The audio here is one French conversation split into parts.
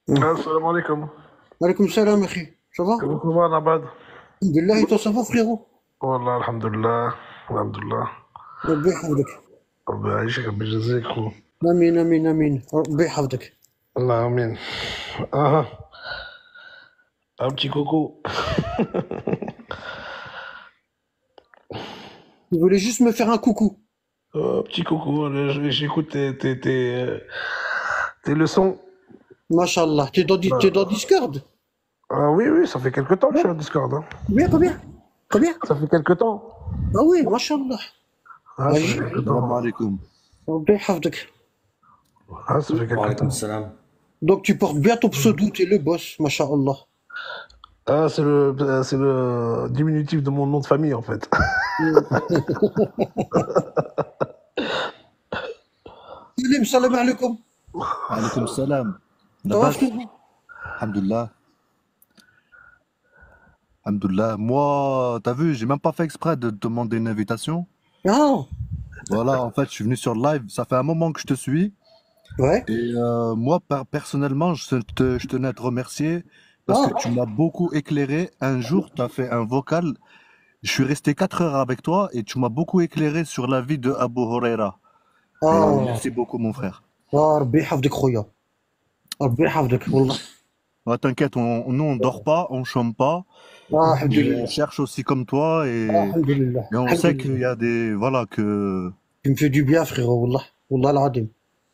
Assalamu alaikum. Alaikum salam, akhi. Ça va? Comment ça va, Nabad? Alhamdulillah, et toi, ça va, frérot? Wallah, alhamdulillah. Alhamdulillah. ربي يحفظك. ربي يعيشك ربي يجزيك آمين آمين آمين. ربي يحفظك. Allah, amin. Ah, un petit coucou. Tu voulais juste me faire un coucou. Petit coucou. J'écoute tes leçons. Mashallah. T'es dans Discord? Ah oui, oui, ça fait quelque temps que je Ouais. suis à Discord, hein. Combien, combien? Combien? Ça fait quelque temps. Ah oui, mashallah. Ah, ça fait Vas-y. quelque Salam temps. alaikum. ربي يحفظك. Ah, ça fait quelque Walaikum temps. salam. Donc tu portes bien ton pseudo, t'es le boss, mashallah. Ah, c'est le diminutif de mon nom de famille, en fait. Salam, salam alaikum. Alaikum salam. Ça va, Nabad, frérot? alhamdulillah. Alhamdulillah. Moi, t'as vu, j'ai même pas fait exprès de te demander une invitation. Ah, Voilà, en fait, je suis venu sur le live. Ça fait un moment que je te suis. ouais. Et moi, personnellement, je tenais à te remercier parce que Ah, tu m'as beaucoup éclairé. Un jour, tu as fait un vocal. Je suis resté 4 heures avec toi et tu m'as beaucoup éclairé sur la vie de Abu Huraira. Et ah, merci beaucoup, mon frère. ربي يحفظك خويا. ربي يحفظك والله. Ouais, t'inquiète, nous, on dort pas, on chôme pas. الحمد Et on لله. cherche aussi comme toi الحمد لله. et on الحمد sait لله. qu'il y a des, voilà, que, Tu me fais du bien, frérot, wallah. Wallah العظيم.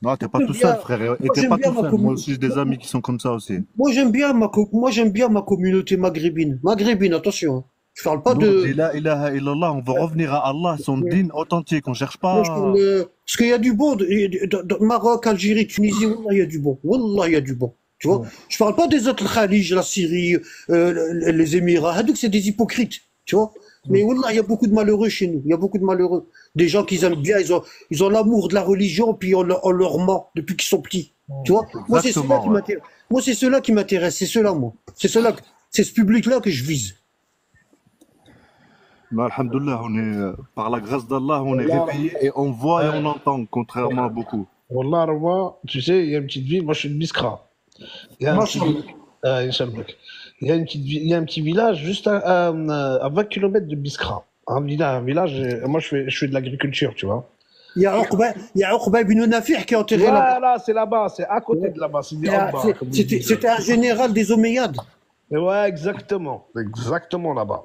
non, t'es pas J'aime tout seul, bien, frère, et moi t'es j'aime pas bien tout ma seul. Moi communauté. aussi, j'ai des amis qui sont comme ça aussi. Moi j'aime bien ma communauté maghrébine. Maghrébine, attention, hein. Je parle pas Nous, on dit de. la ilaha illallah, on veut revenir à Allah, son din authentique, on cherche Moi, je parle, pas. parce qu'il y a du bon dans Maroc, Algérie, Tunisie. Wallah, il y a du bon. Wallah, il y a du bon. Tu vois? Je parle pas des autres Khalij, la Syrie, les Émirats. Hadouk, c'est des hypocrites. Tu vois? Mais wallah, il y a beaucoup de malheureux chez nous. Il y a beaucoup de malheureux. Des gens qui aiment bien, ils ont l'amour de la religion, puis on leur ment depuis qu'ils sont petits. Tu vois? Moi, c'est ceux-là Exactement, qui ouais. m'intéressent. Moi, c'est ceux-là qui m'intéressent. C'est ceux-là, moi. C'est ce public-là que je vise. Mais alhamdoulilah, par la grâce d'Allah, on est Wallah, réveillé et on voit et on entend, contrairement à beaucoup. Wallah, Arwa, tu sais, il y a une petite ville, moi je suis de Biskra. Il y a un petit, Machallah. Inch'Allah. Il y a une petite, il y a un petit village juste à 20 km de Biskra. Un village, moi je fais de l'agriculture, tu vois. Il y a Uqba ibn Nafih qui est enterré là-bas. Voilà, c'est là-bas, c'est à côté de là-bas, c'est dit en bas, comme ils disent. C'était un général des Omeyyades. Et ouais, exactement, exactement là-bas.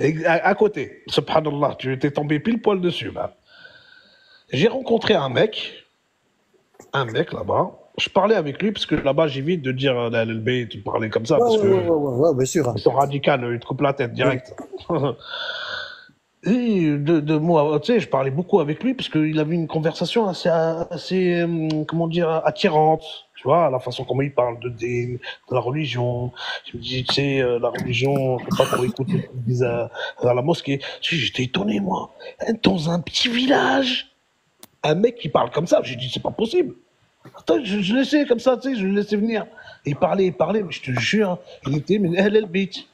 Et à côté, subhanallah, tu étais tombé pile poil dessus, là. J'ai rencontré un mec là-bas. Je parlais avec lui parce que là-bas j'évite de dire la LLB et de parler comme ça Ouais, parce ouais, que ouais, ouais, ouais, bien sûr. ils sont radicaux, ils te coupent la tête direct. Et de moi, tu sais, je parlais beaucoup avec lui parce qu'il avait une conversation assez comment dire, attirante. Tu vois, la façon comment il parle de la religion. Je me dis, tu sais, la religion, faut pas trop écouter ce qu'ils disent à la mosquée. Tu sais, j'étais étonné, moi. Dans un petit village, un mec qui parle comme ça, j'ai dit, c'est pas possible. Attends, je laissais comme ça, tu sais, je le laissais venir. Et il parlait, mais je te jure, il était, mais elle, bite.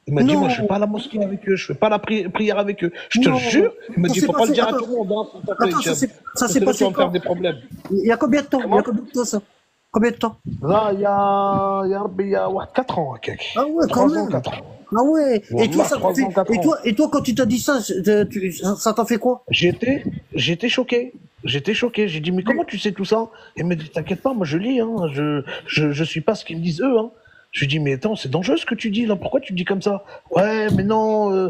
Il m'a dit, moi, je fais Non, pas la mosquée avec eux, je fais pas la prière avec eux. Je te non. jure. Il m'a Ça dit, s'est faut pas le passé. dire à Attends, tout le monde, hein, s'il te plaît, attends, Hicham. ça s'est Sinon, tu passé vas me faire quand? des problèmes. Il y a combien de temps? Il y a Comment? combien de temps ça? Combien de temps? Là, il y a 4 ans, quelque. Ah ouais, quand 3 ans, même. 4 ans. Ah ouais. Et toi, Wallah, ça t'a 3 fait. ans, 4 ans. Et toi, quand il t'a dit ça, ça t'a fait quoi? J'étais choqué. J'étais choqué. J'ai dit, mais comment tu sais tout ça? Il m'a dit, t'inquiète pas, moi je lis, hein. Je suis pas ce qu'ils me disent eux, hein. Je lui dis, mais attends, c'est dangereux ce que tu dis là, pourquoi tu dis comme ça? Ouais, mais non,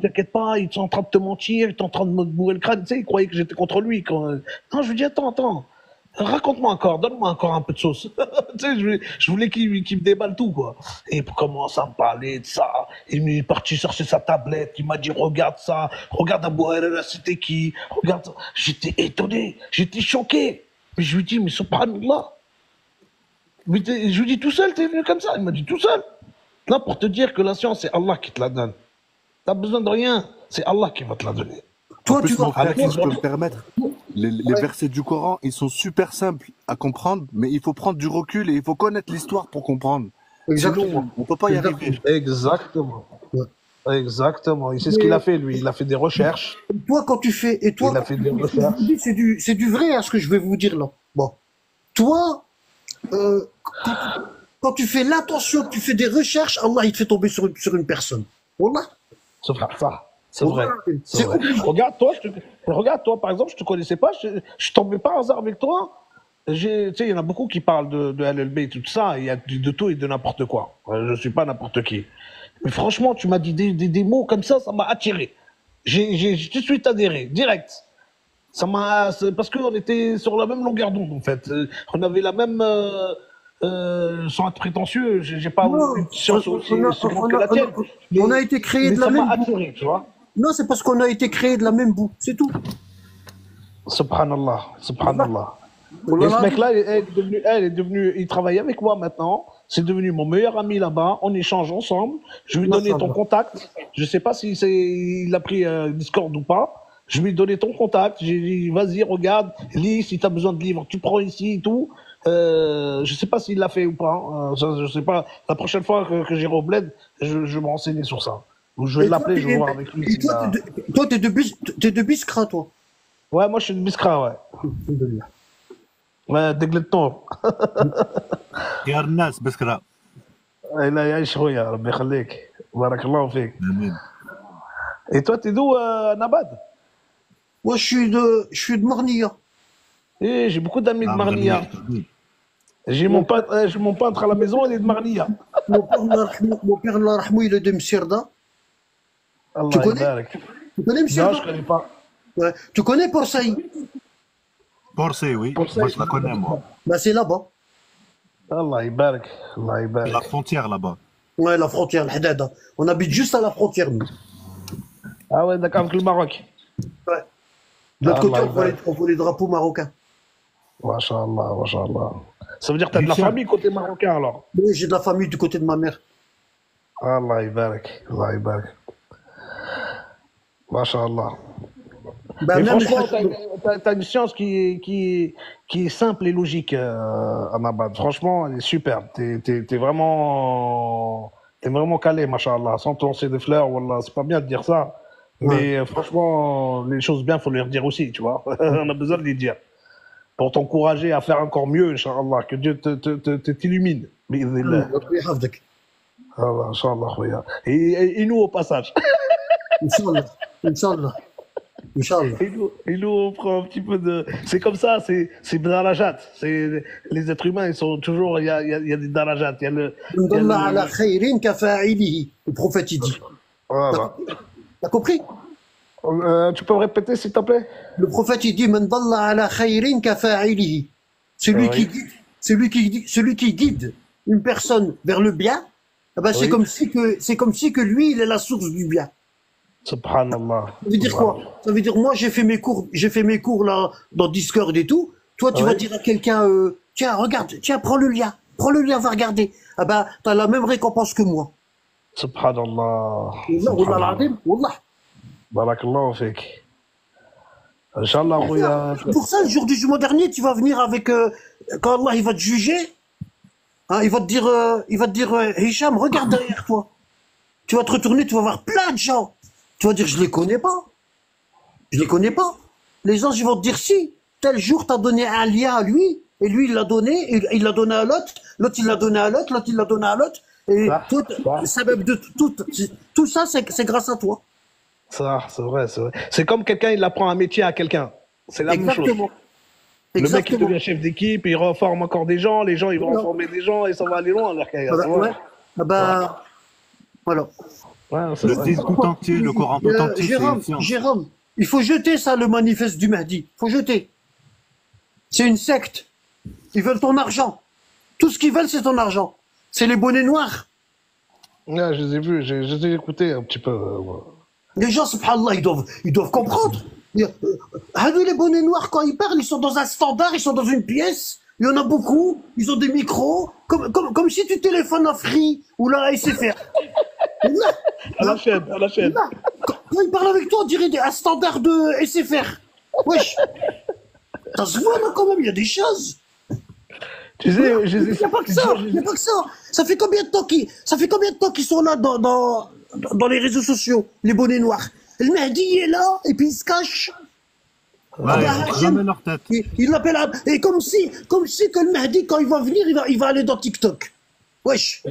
t'inquiète pas, ils sont en train de te mentir, ils sont en train de me bourrer le crâne, tu sais, ils croyaient que j'étais contre lui. Non, je lui dis, attends, raconte-moi encore, donne-moi encore un peu de sauce. Tu sais, je voulais qu'il me déballe tout, quoi. Et il commence à me parler de ça. Il est parti chercher sa tablette, il m'a dit, regarde ça, regarde Abou Huraira, c'était qui? Regarde ça. J'étais étonné, j'étais choqué. Mais je lui dis, mais subhanallah. Mais je lui dis, tout seul, t'es venu comme ça? Il m'a dit, tout seul. Là, pour te dire que la science, c'est Allah qui te la donne. T'as besoin de rien, c'est Allah qui va te la donner. En Toi, tu plus, vas. mon frère, Avec si une je peux bonne... me permettre, les versets du Coran, ils sont super simples à comprendre, mais il faut prendre du recul et il faut connaître l'histoire pour comprendre. Sinon, Exactement. on peut pas y Exactement. arriver. Exactement. Ouais. Exactement. Et c'est ce qu'il Mais a fait, lui. Il a fait des recherches. toi, quand tu fais. Et toi, Il a fait des ce que je vous recherches. dis, c'est du vrai, hein, ce que je vais vous dire là. Bon. Toi, euh, quand quand tu fais l'attention, que tu fais des recherches, Allah, il te fait tomber sur une personne. Wallah. C'est vrai, ça. C'est vrai. C'est C'est vrai. obligé. Regarde, toi, par exemple, je te connaissais pas, je tombais par hasard avec toi. Tu sais, il y en a beaucoup qui parlent de LLB et tout ça, il y a de tout et de n'importe quoi. Je suis pas n'importe qui. Mais franchement, tu m'as dit des mots comme ça m'a attiré. J'ai tout de suite adhéré, direct. C'est parce qu'on était sur la même longueur d'onde, en fait. On avait la même, sans être prétentieux, j'ai pas Non, une science aussi grande que la on tienne. on a été créé Mais de la ça même m'a boue. attiré, tu vois. Non, c'est parce qu'on a été créé de la même boue, c'est tout. Subhanallah, subhanallah. Et Wallah ce l'azim. mec-là, il travaille avec moi maintenant. C'est devenu mon meilleur ami là-bas. On échange ensemble. Je lui ai donné ton Mashallah. contact. Je sais pas si il a pris Discord ou pas. Je lui ai donné ton contact. J'ai dit, vas-y, regarde, lis. Si tu as besoin de livres, tu prends ici et tout. Je sais pas s'il l'a fait ou pas. Je sais pas. La prochaine fois que j'irai au bled, je vais me renseigner sur ça. Ou je vais Et toi, l'appeler, je vais voir avec lui. et toi, t'es de Biskra, toi. Ouais, moi je suis de Biskra, ouais. Alhamdulillah. Ouais, Degletton. خير الناس بسكرة. لا يعيش خويا ربي يخليك بارك الله فيك. آمين. Et toi, t'es d'où, Nabad? Moi, je suis de Marnia. Eh, j'ai beaucoup d'amis de Ah, Marnia. غنية. J'ai mon peintre à la maison, il est de Marnia. Mon père, Allah rahmou, il est de Msirda. Allah connais يبارك. Tu connais Non, je Msirda? connais pas. Ouais. Tu connais Porsaï? بورسي وي. Pour ça, Moi je la connais moi. Bah, c'est là-bas. Allah يبارك. Allah La يبارك. frontière là-bas. Ouais, la frontière, l'Hadada. On habite juste à la frontière, nous. Ah ouais, d'accord, avec le Maroc. Ouais. De l'autre côté, Allah on voit les drapeaux marocains. Masha'Allah, Masha'Allah. Ça veut dire que t'as de la Hicham. famille côté marocain alors. Oui, j'ai de la famille du côté de ma mère. Allah يبارك. Allah يبارك. Masha'Allah. Bah, Mais même franchement, les- t'as une science qui est simple et logique, Anabad. Franchement, elle est superbe. T'es vraiment calé, machallah. Sans te lancer des fleurs, wallah, c'est pas bien de dire ça. Mais franchement, les choses bien, faut les redire aussi, tu vois. On a besoin de les dire. Pour t'encourager à faire encore mieux, Inch'Allah. Que Dieu t'illumine. Bi'idhnillah. ربي يحفظك. Allah, Inch'Allah, khoya. Et nous, au passage. Inch'Allah. Inch'Allah. Inch'Allah. Et nous, on prend un petit peu de. C'est comme ça, c'est darajat. Les êtres humains, ils sont toujours. Il y a des darajat. Il y a le. من il y a ضل le- على خير كفاعله. Le prophète, il dit. Voilà. T'as compris? Tu peux me répéter, s'il te plaît? Le prophète, il dit من ضل على خير كفاعله. Celui Oui. qui guide, celui qui guide une personne vers le bien, eh ben, c'est Oui. comme si que lui, il est la source du bien. Subhanallah. Ça veut dire quoi? Ça veut dire, moi, j'ai fait mes cours là, dans Discord et tout. Toi, tu Ouais. vas dire à quelqu'un, tiens, regarde, tiens, prends le lien, va regarder. Ah ben, t'as la même récompense que moi. Subhanallah. Wallah, wallah l'azim, wallah. Barakallahu fik. Inch'Allah, khoya. Pour ça, le jour du jugement dernier, tu vas venir avec, quand Allah, il va te juger, hein, il va te dire, Hicham, regarde derrière toi. Tu vas te retourner, tu vas voir plein de gens. Tu vas dire, je les connais pas. Je les connais pas. Les gens, ils vont te dire, si, tel jour, t'as donné un lien à lui, et lui, il l'a donné, et il l'a donné à l'autre, l'autre, il l'a donné à l'autre, l'autre, il l'a donné à l'autre, et Ah, toi, ah. ça même de tout ça, c'est grâce à toi. Ça, c'est vrai, c'est vrai. C'est comme quelqu'un, il apprend un métier à quelqu'un. C'est la même chose. Exactement. Le mec, il Exactement. devient chef d'équipe, il reforme encore des gens, les gens, ils vont Voilà. reformer des gens, et ça va aller loin, leur carrière. Voilà, c'est vrai. ouais. Ah ben, voilà. Ouais, c'est Le vrai. disque tout entier, le Coran tout entier, c'est une science. Jérôme, il faut jeter ça, le manifeste du Mahdi. Faut jeter. C'est une secte. Ils veulent ton argent. Tout ce qu'ils veulent, c'est ton argent. C'est les bonnets noirs. Ouais, je les ai vus, je les ai écoutés un petit peu. Ouais. Les gens, subhanallah, ils doivent comprendre. Les bonnets noirs, quand ils parlent, ils sont dans un standard, ils sont dans une pièce. Il y en a beaucoup. Ils ont des micros. Comme si tu téléphones à Free ou là à SFR. À la chaîne, à la chaîne. Là, quand ils parlent avec toi, on dirait un standard de SFR. Wesh. Ça se voit, là, quand même, il y a des choses. Tu sais, je les ai Il n'y a pas que ça. Il n'y a pas que ça. Ça fait combien de temps qu'ils sont là dans les réseaux sociaux, les bonnets noirs? Le Mahdi il est là, et puis il se cache. Ouais, Ah bah, ils ont jamais leur tête. Il l'appelle et comme si que le Mahdi, quand il va venir, il va aller dans TikTok. Wesh.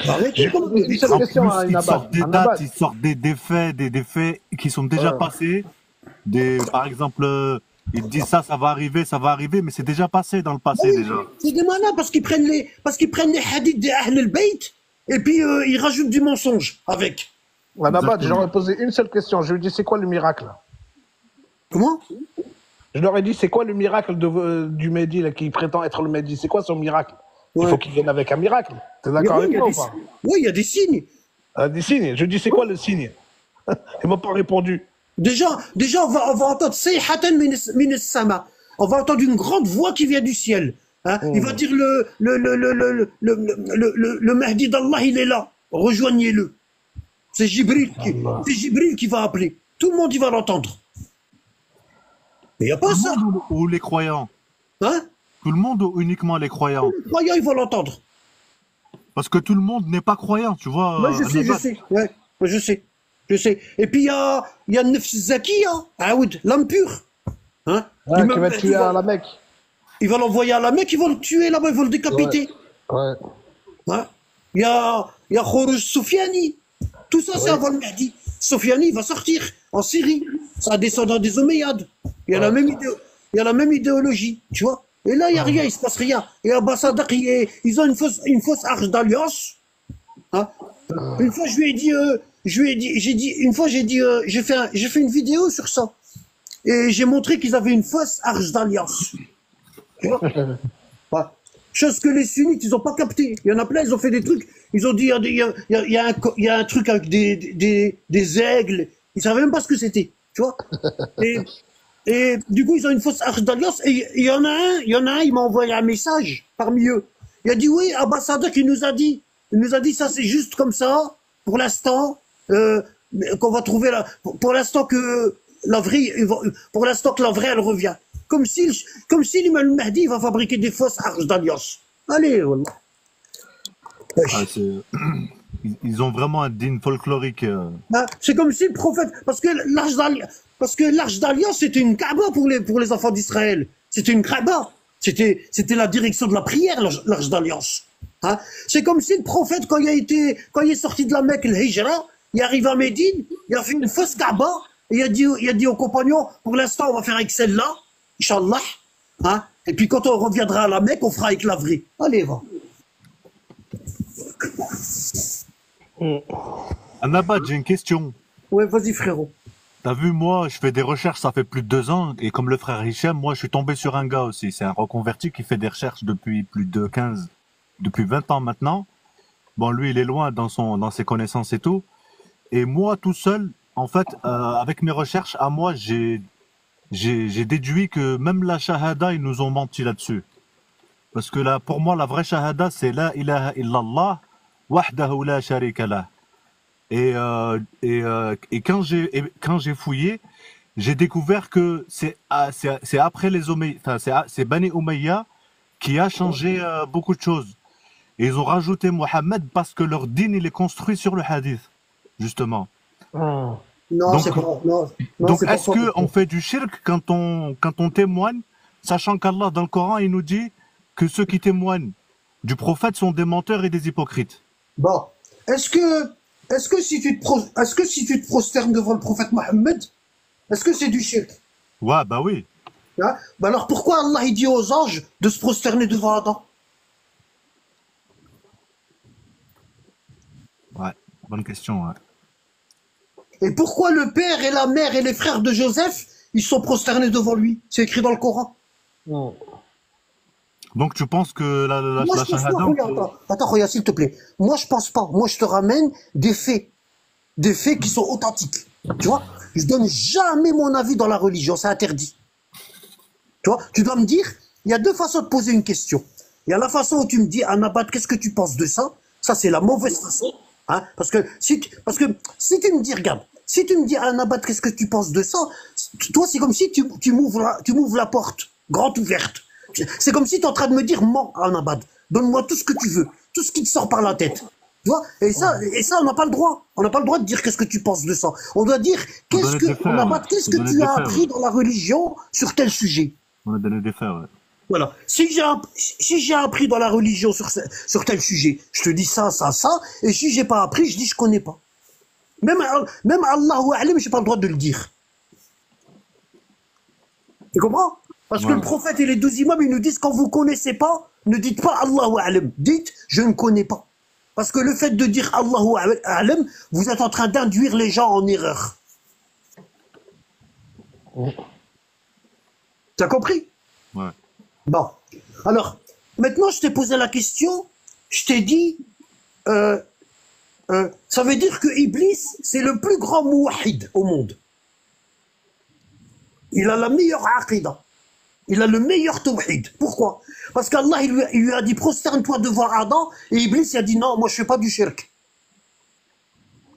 Arrêtez J'ai comme... posé une seule En question plus, à ils Inabat. sortent des dates, Inabat. ils sortent des faits qui sont déjà passés. Par exemple, ils disent ça va arriver, mais c'est déjà passé dans le passé déjà. C'est des malins parce qu'ils prennent les hadiths des Ahl al-Bayt et puis ils rajoutent du mensonge avec. Inabat, je Exactement. leur ai posé une seule question. Je lui ai dit, c'est quoi le miracle? Comment? Je leur ai dit, c'est quoi le miracle du Mehdi là, qui prétend être le Mehdi? C'est quoi son miracle? Il Ouais. faut qu'il vienne avec un miracle. T'es Mais d'accord oui, avec moi ou pas? il y a des signes. Des signes. Je dis, c'est quoi le signe? Il m'a pas répondu. Déjà, on va entendre Sayhatan min as-sama. On va entendre une grande voix qui vient du ciel. Hein. Il va dire le Mahdi d'Allah, il est là. Rejoignez-le. C'est Jibril qui va appeler. Tout le monde, il va l'entendre. Mais il n'y a pas Tout ça. le monde ou les croyants? Hein? Tout le monde ou uniquement les croyants? Les croyants, ils vont l'entendre. Parce que tout le monde n'est pas croyant, tu vois. Moi, je sais. Ouais, moi, je sais. Et puis, il y a Nefs Zakiya, Aoud, l'âme pure. Hein? Ouais, L'imam qui va Mahdi tuer à la Mecque. il va l'envoyer à la Mecque, ils vont le tuer là-bas, ils vont le décapiter. Ouais. Hein? Il y a Khourouj Soufiani. Tout ça, c'est avant le Mahdi. Soufiani, il va sortir en Syrie. C'est un descendant des Omeyyades. Il y a la même idéologie, tu vois. Et là, il n'y a rien, il ne se passe rien. Et Abba Sadak, ils ont une fausse arche d'alliance. Hein? Une fois, j'ai fait une vidéo sur ça. Et j'ai montré qu'ils avaient une fausse arche d'alliance. Tu vois? Ouais. Chose que les sunnites, ils n'ont pas capté. Il y en a plein, ils ont fait des trucs. Ils ont dit, il y a un truc avec des aigles. Ils ne savaient même pas ce que c'était. Tu vois? Et du coup, ils ont une fausse arche d'alliance. Et il y en a un, il m'a envoyé un message parmi eux. Il a dit, oui, Abba Sadak, il nous a dit, ça c'est juste comme ça, pour l'instant, qu'on va trouver pour l'instant que la vraie, elle revient. Comme si l'imam Mahdi va fabriquer des fausses arches d'alliance. Allez, wallah. Ah, ils ont vraiment un digne folklorique. Hein, c'est comme si le prophète, parce que l'arche d'alliance, c'était une Kaaba pour les enfants d'Israël. C'était une Kaaba. C'était la direction de la prière, l'arche d'alliance. Hein, c'est comme si le prophète, quand il est sorti de la Mecque, le Hijra, il arrive à Médine, il a fait une fausse Kaaba, et il a dit aux compagnons, pour l'instant, on va faire avec celle-là, Inch'Allah, hein, et puis quand on reviendra à la Mecque, on fera avec la vraie. Allez, va. Anabat, j'ai une question. Ouais, vas-y, frérot. T'as vu, moi, je fais des recherches, ça fait plus de 2 ans, et comme le frère Hichem, moi, je suis tombé sur un gars aussi. C'est un reconverti qui fait des recherches depuis depuis 20 ans maintenant. Bon, lui, il est loin dans ses connaissances et tout. Et moi, tout seul, en fait, avec mes recherches, à moi, j'ai déduit que même la shahada, ils nous ont menti là-dessus. Parce que là, pour moi, la vraie shahada, c'est la ilaha illallah, wahdahu la sharika lah. Et quand j'ai fouillé, j'ai découvert que c'est après les Omeyyades, enfin c'est Bani Umayya qui a changé beaucoup de choses. Et ils ont rajouté Mohammed parce que leur dîn il est construit sur le hadith, justement. Non, Donc, c'est pas. Non, Donc c'est pas est-ce ça. qu'on fait du shirk quand on témoigne, sachant qu'Allah dans le Coran il nous dit que ceux qui témoignent du prophète sont des menteurs et des hypocrites. Bon, est-ce que si tu te prosternes devant le prophète Mohammed, est-ce que c'est du shirk? Ouais, bah oui. Hein? Bah alors pourquoi Allah il dit aux anges de se prosterner devant Adam? Ouais, bonne question. Ouais. Et pourquoi le père et la mère et les frères de Joseph, ils sont prosternés devant lui? C'est écrit dans le Coran. Donc tu penses que la Moi, je pense shahada... pas. Regarde, attends, regarde, s'il te plaît. Moi, je pense pas. Moi, je te ramène des faits qui sont authentiques. Tu vois? Je donne jamais mon avis dans la religion, c'est interdit. Tu vois? Tu dois me dire, il y a deux façons de poser une question. Il y a la façon où tu me dis, Anabat, qu'est-ce que tu penses de ça? Ça, c'est la mauvaise façon. Hein? Parce que si tu me dis, regarde, si tu me dis, Anabat, qu'est-ce que tu penses de ça? Toi, c'est comme si tu m'ouvres la porte, grande ouverte. C'est comme si tu es en train de me dire, mens, Anabat, donne-moi tout ce que tu veux, tout ce qui te sort par la tête. Tu vois? Et ça, on n'a pas le droit. On n'a pas le droit de dire qu'est-ce que tu penses de ça. On doit dire, Anabat, qu'est-ce que tu as appris dans la religion sur tel sujet? On a donné des faits, ouais. Voilà. Si j'ai appris dans la religion sur tel sujet, je te dis ça, ça, ça. Et si j'ai pas appris, je dis je connais pas. Même Allahu A'lam, j'ai pas le droit de le dire. Tu comprends? Parce que le prophète et les 12 imams, ils nous disent quand vous connaissez pas, ne dites pas Allahu A'lam. Dites je ne connais pas. Parce que le fait de dire Allahu A'lam, vous êtes en train d'induire les gens en erreur. Tu as compris? Ouais. Bon. Alors, maintenant, je t'ai posé la question, je t'ai dit, ça veut dire que Iblis, c'est le plus grand mouahid au monde. Il a la meilleure aqidah. Il a le meilleur tawhid. Pourquoi? Parce qu'Allah, il lui a dit, prosterne-toi devant Adam, et Iblis, il a dit, non, moi, je fais pas du shirk.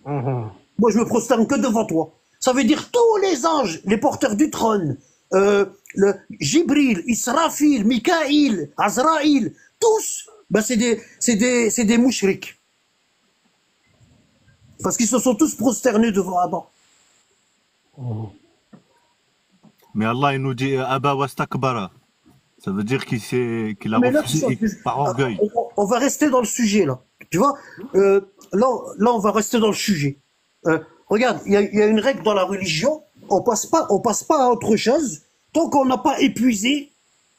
Moi, je me prosterne que devant toi. Ça veut dire tous les anges, les porteurs du trône, le Jibril, Israfil, Mikaïl, Azraïl, tous, ben c'est des mouchriks. Parce qu'ils se sont tous prosternés devant Adam. Mais Allah, il nous dit Aba wastakbara. Ça veut dire qu'il a refusé par orgueil. On va rester dans le sujet, là. Tu vois, là, on va rester dans le sujet. Regarde, il y a une règle dans la religion, on passe pas à autre chose tant qu'on n'a pas épuisé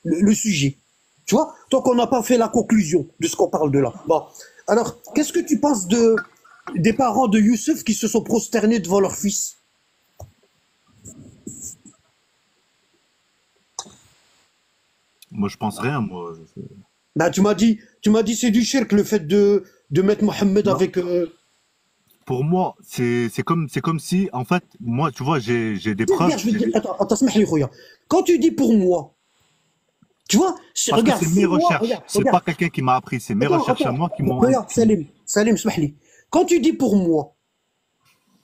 le sujet. Tu vois, tant qu'on n'a pas fait la conclusion de ce qu'on parle de là. Bon, alors, qu'est-ce que tu penses des parents de Youssef qui se sont prosternés devant leur fils? Moi, je pense rien, moi. Bah, tu m'as dit c'est du shirk le fait de mettre Mohammed avec... Pour moi, c'est comme si, en fait, moi, tu vois, j'ai des preuves. Attends, quand tu dis pour moi, tu vois, regarde, c'est mes recherches. C'est pas quelqu'un qui m'a appris, c'est mes recherches à moi qui m'ont. Regarde, Salim, smahli. Quand tu dis pour moi,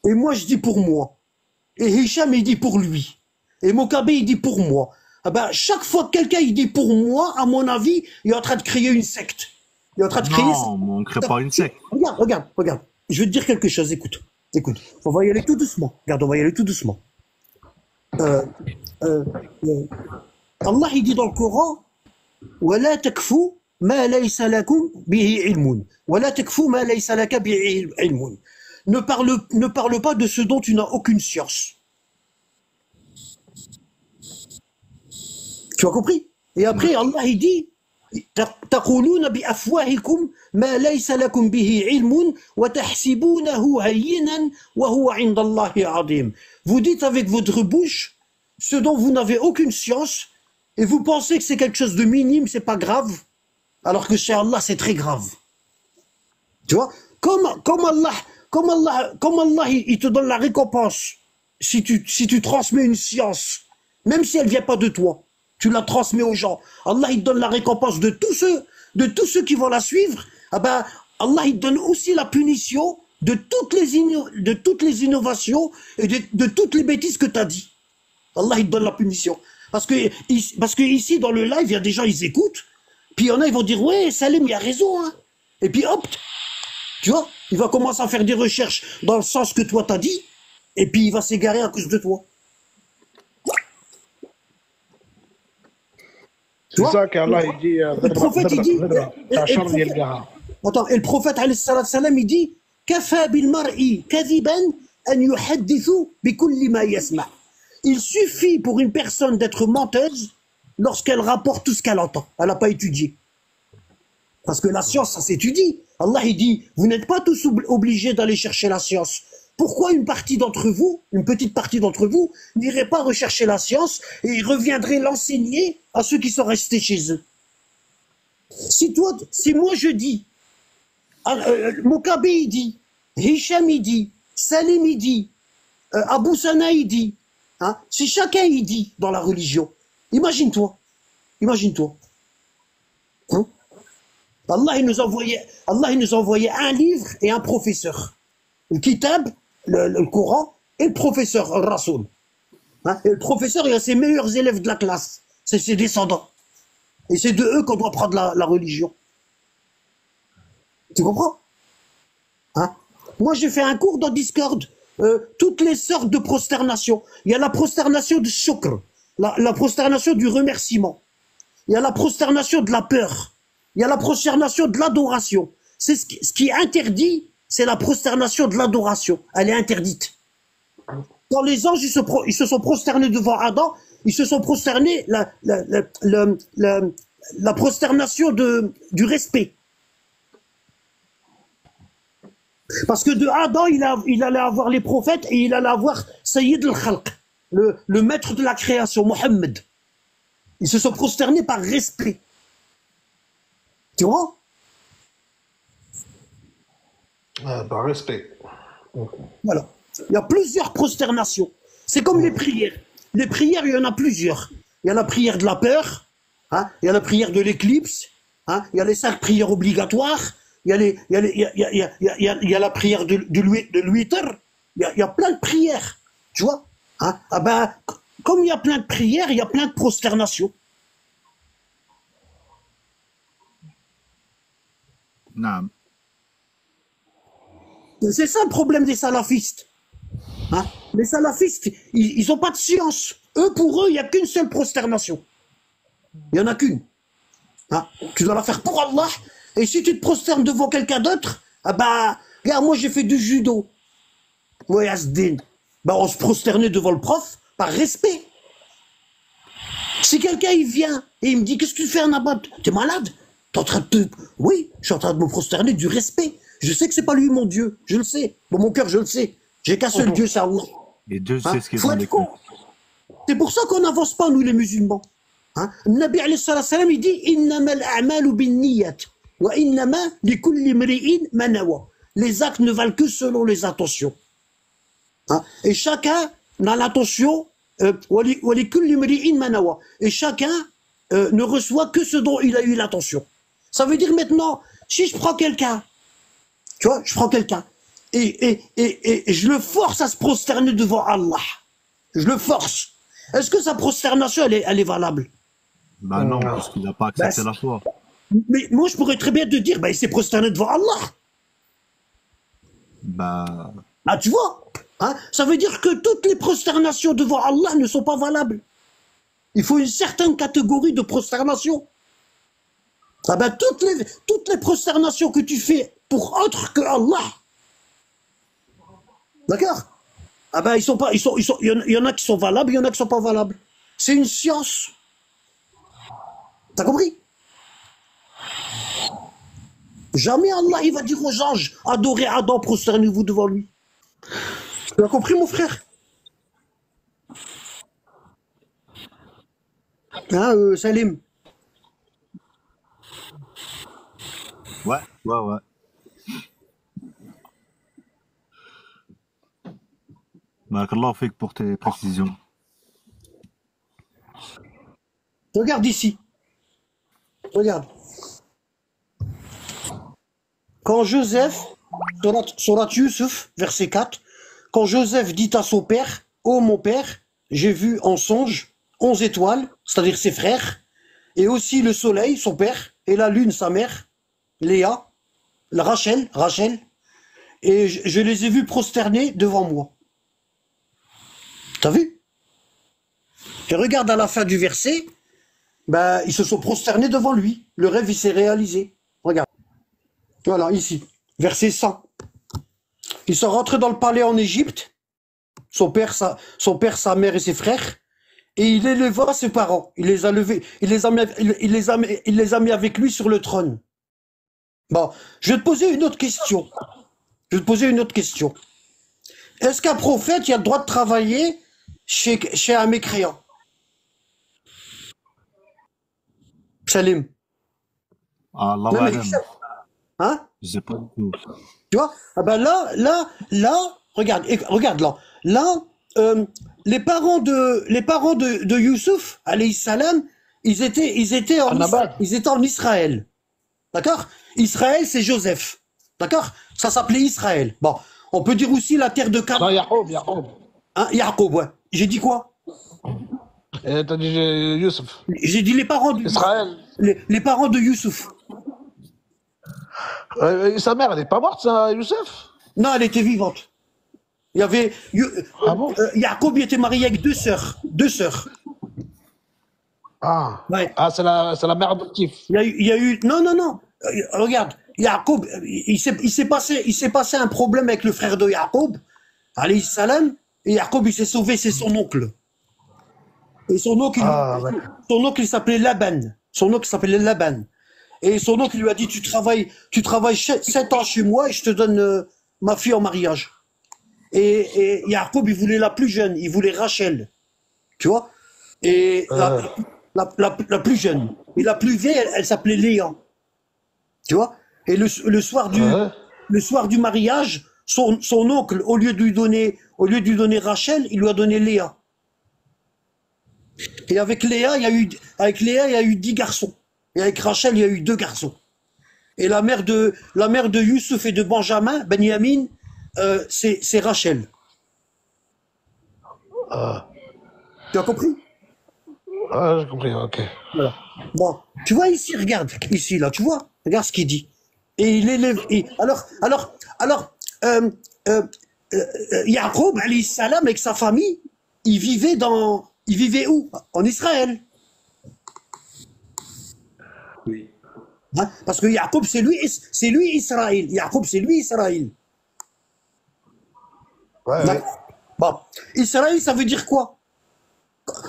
et moi je dis pour moi, et Hicham il dit pour lui, et Mokabe il dit pour moi, ah ben, chaque fois que quelqu'un il dit pour moi, à mon avis, il est en train de créer une secte. Il est en train de créer. Non, on ne crée pas une secte. Regarde. Je vais te dire quelque chose, écoute. On va y aller tout doucement. Regarde, on va y aller tout doucement. Allah, il dit dans le Coran, وَلَا تَكْفُوا مَا لَيْسَ لَكُمْ بِهِ عِلْمٌ وَلَا تَكْفُوا مَا لَيْسَ لَكَ بِهِ عِلْمٌ. Ne parle pas de ce dont tu n'as aucune science. Tu as compris? Et après, Allah, il dit, تقولون بأفواهكم ما ليس لكم به علم وتحسبونه هينا وهو عند الله عظيم. Vous dites avec votre bouche ce dont vous n'avez aucune science et vous pensez que c'est quelque chose de minime, c'est pas grave, alors que chez Allah c'est très grave. Tu vois, comme Allah il te donne la récompense si tu transmets une science, même si elle vient pas de toi. Tu la transmets aux gens. Allah, il donne la récompense de tous ceux qui vont la suivre. Ah ben, Allah, il donne aussi la punition de toutes les innovations et de toutes les bêtises que tu as dit. Allah, il donne la punition. Parce que ici, dans le live, il y a des gens, ils écoutent. Puis il y en a, ils vont dire, ouais, Salim, il a raison. Hein. Et puis hop, tu vois, il va commencer à faire des recherches dans le sens que toi t'as dit. Et puis il va s'égarer à cause de toi. C'est ça qu'Allah il dit. Le prophète il dit. Attends, et le prophète alayhi salam il dit Kafa bil mar'i kadhiban an yuhaddithu bi kulli ma yasma'. Il suffit pour une personne d'être menteuse lorsqu'elle rapporte tout ce qu'elle entend. Elle n'a pas étudié. Parce que la science, ça s'étudie. Allah il dit vous n'êtes pas tous obligés d'aller chercher la science. Pourquoi une petite partie d'entre vous, n'irait pas rechercher la science et ils reviendraient l'enseigner à ceux qui sont restés chez eux? Si moi je dis, Mokabe il dit, Hicham il dit, Salim il dit, Abou Sana il dit, hein, si chacun il dit dans la religion, imagine-toi. Hein? Allah il nous envoyait un livre et un professeur. Le kitab, le Coran, et le professeur, le Rasoul. Hein? Et le professeur, il a ses meilleurs élèves de la classe. C'est ses descendants. Et c'est de eux qu'on doit prendre la religion. Tu comprends? Hein? Moi, j'ai fait un cours dans Discord. Toutes les sortes de prosternation. Il y a la prosternation du shukr, la prosternation du remerciement. il y a la prosternation de la peur, il y a la prosternation de l'adoration. C'est ce qui est interdit, c'est la prosternation de l'adoration. Elle est interdite. Quand les anges ils se sont prosternés devant Adam, ils se sont prosternés la prosternation du respect. Parce que de Adam, il allait avoir les prophètes et il allait avoir Sayyid al-Khalq, le maître de la création, Mohammed. Ils se sont prosternés par respect. Tu vois? Par respect. Voilà. Il y a plusieurs prosternations. C'est comme les prières. Les prières, il y en a plusieurs. Il y a la prière de la peur, hein, il y a la prière de l'éclipse, hein, il y a les 5 prières obligatoires, il y a la prière de l'huître, il y a plein de prières. Tu vois, hein? Ah ben, comme il y a plein de prières, il y a plein de prosternations. Non. C'est ça le problème des salafistes. Hein? Les salafistes, ils n'ont pas de science. Pour eux, il n'y a qu'une seule prosternation. Il n'y en a qu'une. Hein? Tu dois la faire pour Allah. Et si tu te prosternes devant quelqu'un d'autre, ah bah, regarde, moi j'ai fait du judo. Moi, Yazdin. Bah, on se prosternait devant le prof par respect. Si quelqu'un il vient et il me dit, qu'est-ce que tu fais en abat? T'es malade? T'es en train de te... Oui, je suis en train de me prosterner du respect. Je sais que c'est pas lui mon Dieu. Je le sais. Dans mon cœur, je le sais. J'ai qu'un seul Dieu, c'est Allah. Et Dieu sait ce qui est Faut dans être les con. cœurs. C'est pour ça qu'on n'avance pas, nous, les musulmans. Hein? Le Nabi alayhi salam, il dit Innama al-a'malu bin-niyat wa innama likulli imri'in ma nawa. Les actes ne valent que selon les intentions. Hein? Et chacun n'a l'intention wa likulli imri'in ma nawa. Et chacun ne reçoit que ce dont il a eu l'intention. Ça veut dire maintenant, si je prends quelqu'un, tu vois, je prends quelqu'un et je le force à se prosterner devant Allah. Je le force. Est-ce que sa prosternation, elle est valable? Bah non, parce qu'il n'a pas accepté la foi. Mais moi, je pourrais très bien te dire, bah, il s'est prosterné devant Allah. Bah, Ah, tu vois, hein? Ça veut dire que toutes les prosternations devant Allah ne sont pas valables. Il faut une certaine catégorie de prosternation. Ah ben, toutes les prosternations que tu fais pour autre que Allah, d'accord? Ah ben, il y en a qui sont valables, il y en a qui sont pas valables. C'est une science. T'as compris? Jamais Allah, il va dire aux anges, adorez Adam, prosternez-vous devant lui. Tu as compris, mon frère? Hein, Salim? ouais. Barakallahu fik pour tes précisions. Regarde ici. Regarde. Quand Joseph, Surat Yusuf, verset 4, quand Joseph dit à son père, ô mon père, j'ai vu en songe 11 étoiles, c'est-à-dire ses frères, et aussi le soleil, son père, et la lune, sa mère, Léa, Rachel, et je les ai vus prosternés devant moi. T'as vu? Et regarde à la fin du verset, ben, ils se sont prosternés devant lui. Le rêve, il s'est réalisé. Regarde. Voilà, ici. Verset 100. Ils sont rentrés dans le palais en Égypte. Son père, sa mère et ses frères. Et il éleva ses parents. Il les a levés. Il les a mis avec lui sur le trône. Bon, je vais te poser une autre question. Est-ce qu'un prophète, il a le droit de travailler chez un mécréant? Salim. Allah Non, mais, alam. hein? Je sais pas du tout. Tu vois? Ah ben là, regarde là. Là, les parents de Youssouf, alayhi salam, ils étaient en Israël. D'accord? Israël, c'est Joseph. D'accord? Ça s'appelait Israël. Bon, on peut dire aussi la terre de Canaan. Non, Yacoub. Hein, Yacoub, ouais. J'ai dit quoi? T'as dit Youssef. J'ai dit les parents de Israël. les parents de Youssouf. Sa mère, elle n'est pas morte, ça, Youssef? Non, elle était vivante. Il y avait Ah bon? Yacoub, il était marié avec deux sœurs. Ah, Ouais. ah c'est la mère adoptive. Il y a eu, non, non, non. Regarde, Yacoub, il s'est passé un problème avec le frère de Yacoub, alayhi salam, et Yacoub, il s'est sauvé, c'est son oncle. Et Ah, ouais. son oncle, il s'appelait Laban. Son oncle s'appelait Laban. Et son oncle lui a dit, tu travailles 7 ans chez moi et je te donne ma fille en mariage. Et Yacoub, il voulait la plus jeune, il voulait Rachel. Tu vois? Et la plus jeune. Et la plus vieille, elle s'appelait Léa. Tu vois? Et Ouais. le soir du mariage, son oncle, au lieu de lui donner Rachel, il lui a donné Léa. Et avec Léa, il y a eu 10 garçons. Et avec Rachel, il y a eu 2 garçons. Et la mère de Youssouf et de Benjamin, Benyamin, c'est Rachel. Ah, Tu as compris? ah, j'ai compris, ok. Voilà. Bon, tu vois ici, regarde, ici, là, tu vois? Regarde ce qu'il dit. Et il élève. Alors, euh, euh, Yacoub, alayhi salam, avec sa famille, il vivait où? En Israël. Oui. Hein? Parce que Yacoub, c'est lui Israël. Yacoub, c'est lui Israël. Ouais, ouais. D'accord. Bon, Israël, ça veut dire quoi?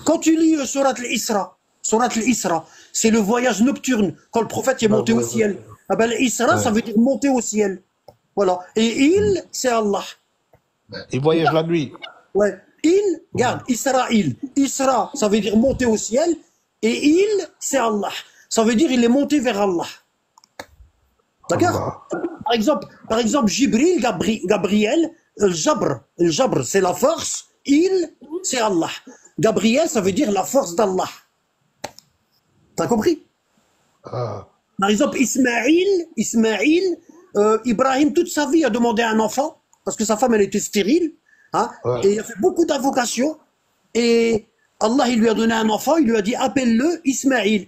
Quand tu lis Surat al-Isra, c'est le voyage nocturne, quand le prophète est monté au ciel. Ah ben, l'Isra, ça veut dire monter au ciel. Voilà. Et il, c'est Allah. Il voyage la nuit. Ouais. Il, regarde, Israël. Isra, ça veut dire monter au ciel. Et il, c'est Allah. Ça veut dire il est monté vers Allah. D'accord? Par exemple, Jibril, Gabriel, le Jabr, c'est la force. Il, c'est Allah. Gabriel, ça veut dire la force d'Allah. T'as compris? Ah, Par exemple, Ismaïl, Ibrahim, toute sa vie, a demandé un enfant, parce que sa femme, elle était stérile, hein, ouais. et il a fait beaucoup d'invocations, et Allah, il lui a donné un enfant, il lui a dit, appelle-le Ismaïl.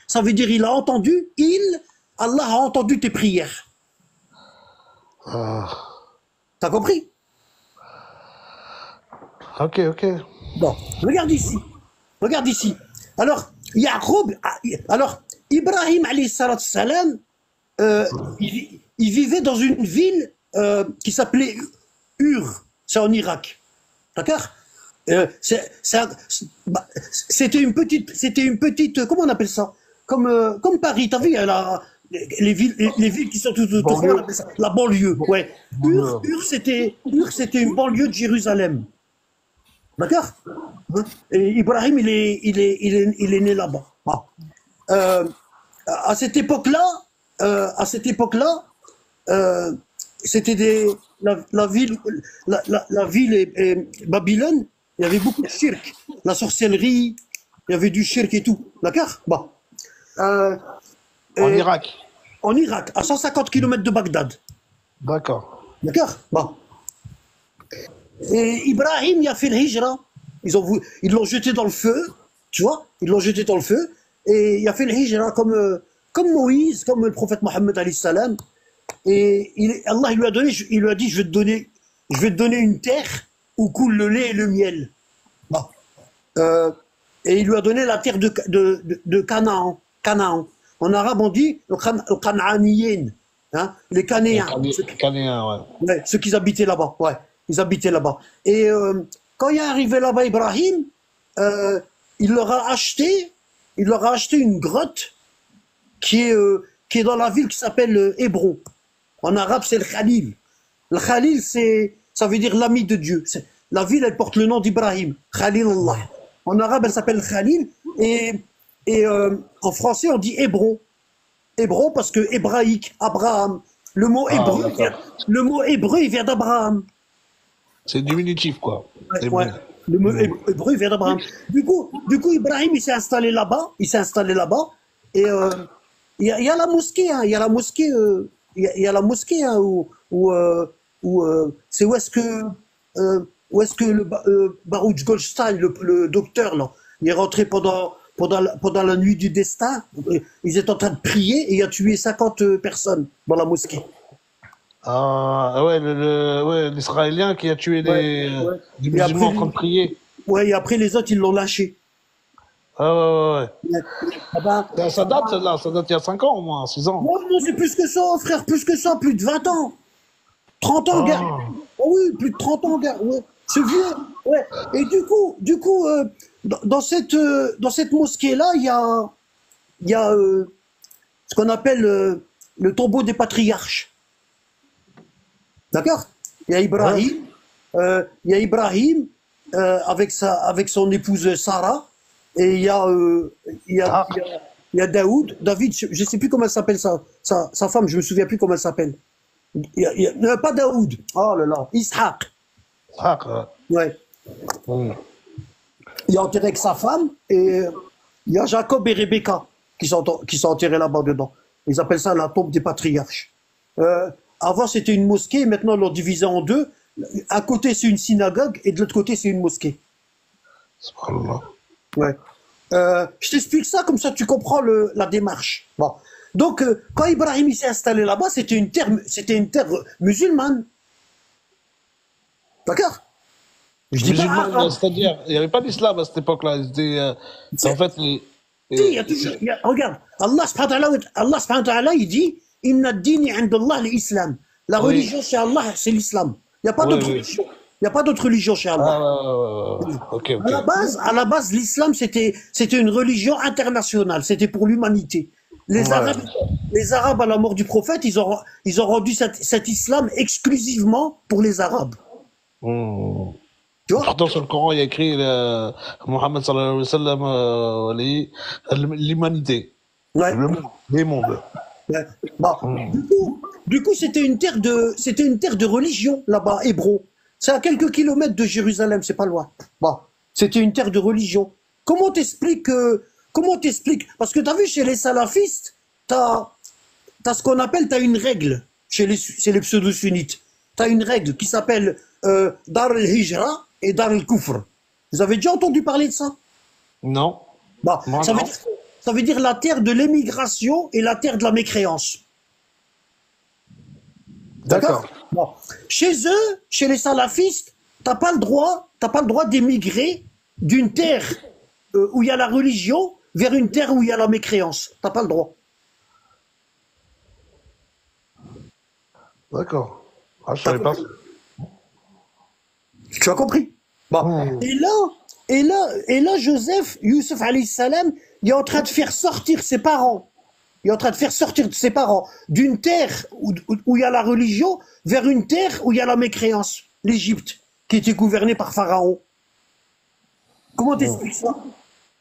Ça veut dire, il a entendu, Allah a entendu tes prières. Ah. T'as compris? Ok, ok. Bon, regarde ici. Regarde ici. Alors, Yacoub, alors, Ibrahim, alayhi salatu salam, il vivait dans une ville qui s'appelait Ur, c'est en Irak. D'accord? C'était une petite, comment on appelle ça? Comme Paris, t'as vu, il y a les villes qui sont tout autour, comment on appelle ça? La banlieue, ouais. Ur, c'était une banlieue de Jérusalem. D'accord? Hein? Et Ibrahim, il est né là-bas. Ah. À cette époque-là, c'était la ville, Babylone, il y avait beaucoup de shirk, la sorcellerie, il y avait du shirk et tout. D'accord? Bon. En Et Irak. en Irak, à 150 km de Bagdad. D'accord. D'accord? Bon. Et Ibrahim, il a fait le hijra. Ils l'ont jeté dans le feu, tu vois? Ils l'ont jeté dans le feu. Et il a fait le hijra comme Moïse, comme le prophète Mohammed alayhi salam. Et Allah il lui a dit, je vais te donner une terre où coule le lait et le miel. Bon. Et il lui a donné la terre de Canaan. Canaan. En arabe, on dit le Canaaniyin, hein, les Canéens. Canéen, ouais. Ouais, ceux qui habitaient là-bas. Ouais, ils habitaient là-bas. Et quand il est arrivé là-bas, Ibrahim, il leur a acheté une grotte qui est dans la ville qui s'appelle Hébron. En arabe, c'est le Khalil. Le Khalil, ça veut dire l'ami de Dieu. La ville, elle porte le nom d'Ibrahim. Khalil Allah. En arabe, elle s'appelle Khalil. Et en français, on dit Hébron. Hébron parce que hébraïque, Abraham. Le mot hébreu, il vient d'Abraham. C'est diminutif, quoi. Ouais, ouais. Le mot hébreu vient d'Abraham. Du coup, Ibrahim, il s'est installé là-bas. Et il y a la mosquée, hein. Il y a la mosquée, hein, c'est où est-ce que Baruch Goldstein, le docteur, là, il est rentré pendant la nuit du destin. Ils étaient en train de prier et il a tué 50 personnes dans la mosquée. Ah, ouais, l'Israélien qui a tué des musulmans en train de prier. Ouais, et après les autres, ils l'ont lâché. ouais. Ah ben, Ça date, celle-là. Ça date il y a 5 ans, au moins, 6 ans. non, non, c'est plus que ça, frère, plus que ça, plus de 20 ans. 30 ans, gars. Oh oui, plus de 30 ans, gars. Ouais. C'est vieux. Ouais. Et du coup, dans cette mosquée-là, il y a ce qu'on appelle le tombeau des patriarches. D'accord? Il y a Ibrahim, avec son épouse Sarah, et il y a David, je ne sais plus comment elle s'appelle, sa femme, je me souviens plus comment elle s'appelle. Non, pas Daoud, oh là là, Ishaq. Ah, Ouais. Il est enterré avec sa femme, et il y a Jacob et Rebecca qui sont enterrés là-bas dedans. Ils appellent ça la tombe des patriarches. Avant, c'était une mosquée, maintenant, ils l'ont divisé en deux. À côté, c'est une synagogue, et de l'autre côté, c'est une mosquée. subhanallah. Ouais. Je t'explique ça, comme ça tu comprends la démarche. Bon. Donc, quand Ibrahim s'est installé là-bas, c'était une terre musulmane. D'accord? Je dis pas Musulman, arabe. c'est-à-dire, il n'y avait pas d'islam à cette époque-là. En fait, Si, il y a toujours, regarde, Allah subhanahu wa ta'ala, il dit, Inna ad-dini 'inda Allah l'islam. La Oui. religion chez Allah, c'est l'islam. Il n'y a pas d'autre oui. religion. Il n'y a pas d'autre religion chez Allah. ouais. Ok. À la base, l'islam, c'était une religion internationale. C'était pour l'humanité. Les Arabes, à la mort du prophète, ils ont rendu cet islam exclusivement pour les Arabes. Tu vois? Pourtant, sur le Coran, il y a écrit Mohammed sallallahu alayhi wa sallam, l'humanité. Ouais. Le monde. Les mondes. Ouais. Bon, du coup, c'était une terre de religion là-bas, Hébron. C'est à quelques kilomètres de Jérusalem, c'est pas loin. Bon, c'était une terre de religion. Comment t'expliques parce que t'as vu chez les salafistes, t'as ce qu'on appelle, t'as une règle chez les pseudo-sunnites. T'as une règle qui s'appelle Dar al-Hijra et Dar al-Kufr. Vous avez déjà entendu parler de ça? Non. Bon, Moi, ça non. veut dire la terre de l'émigration et la terre de la mécréance. D'accord. Bon. Chez eux, chez les salafistes, t'as pas le droit d'émigrer d'une terre où il y a la religion vers une terre où il y a la mécréance. T'as pas le droit. D'accord. Ah, je savais pas. Tu as compris? Bon. Et là, Youssef alayhi salam, il est en train de faire sortir ses parents. Il est en train de faire sortir ses parents d'une terre où il y a la religion vers une terre où il y a la mécréance, l'Égypte, qui était gouvernée par Pharaon. Comment t'expliques ça?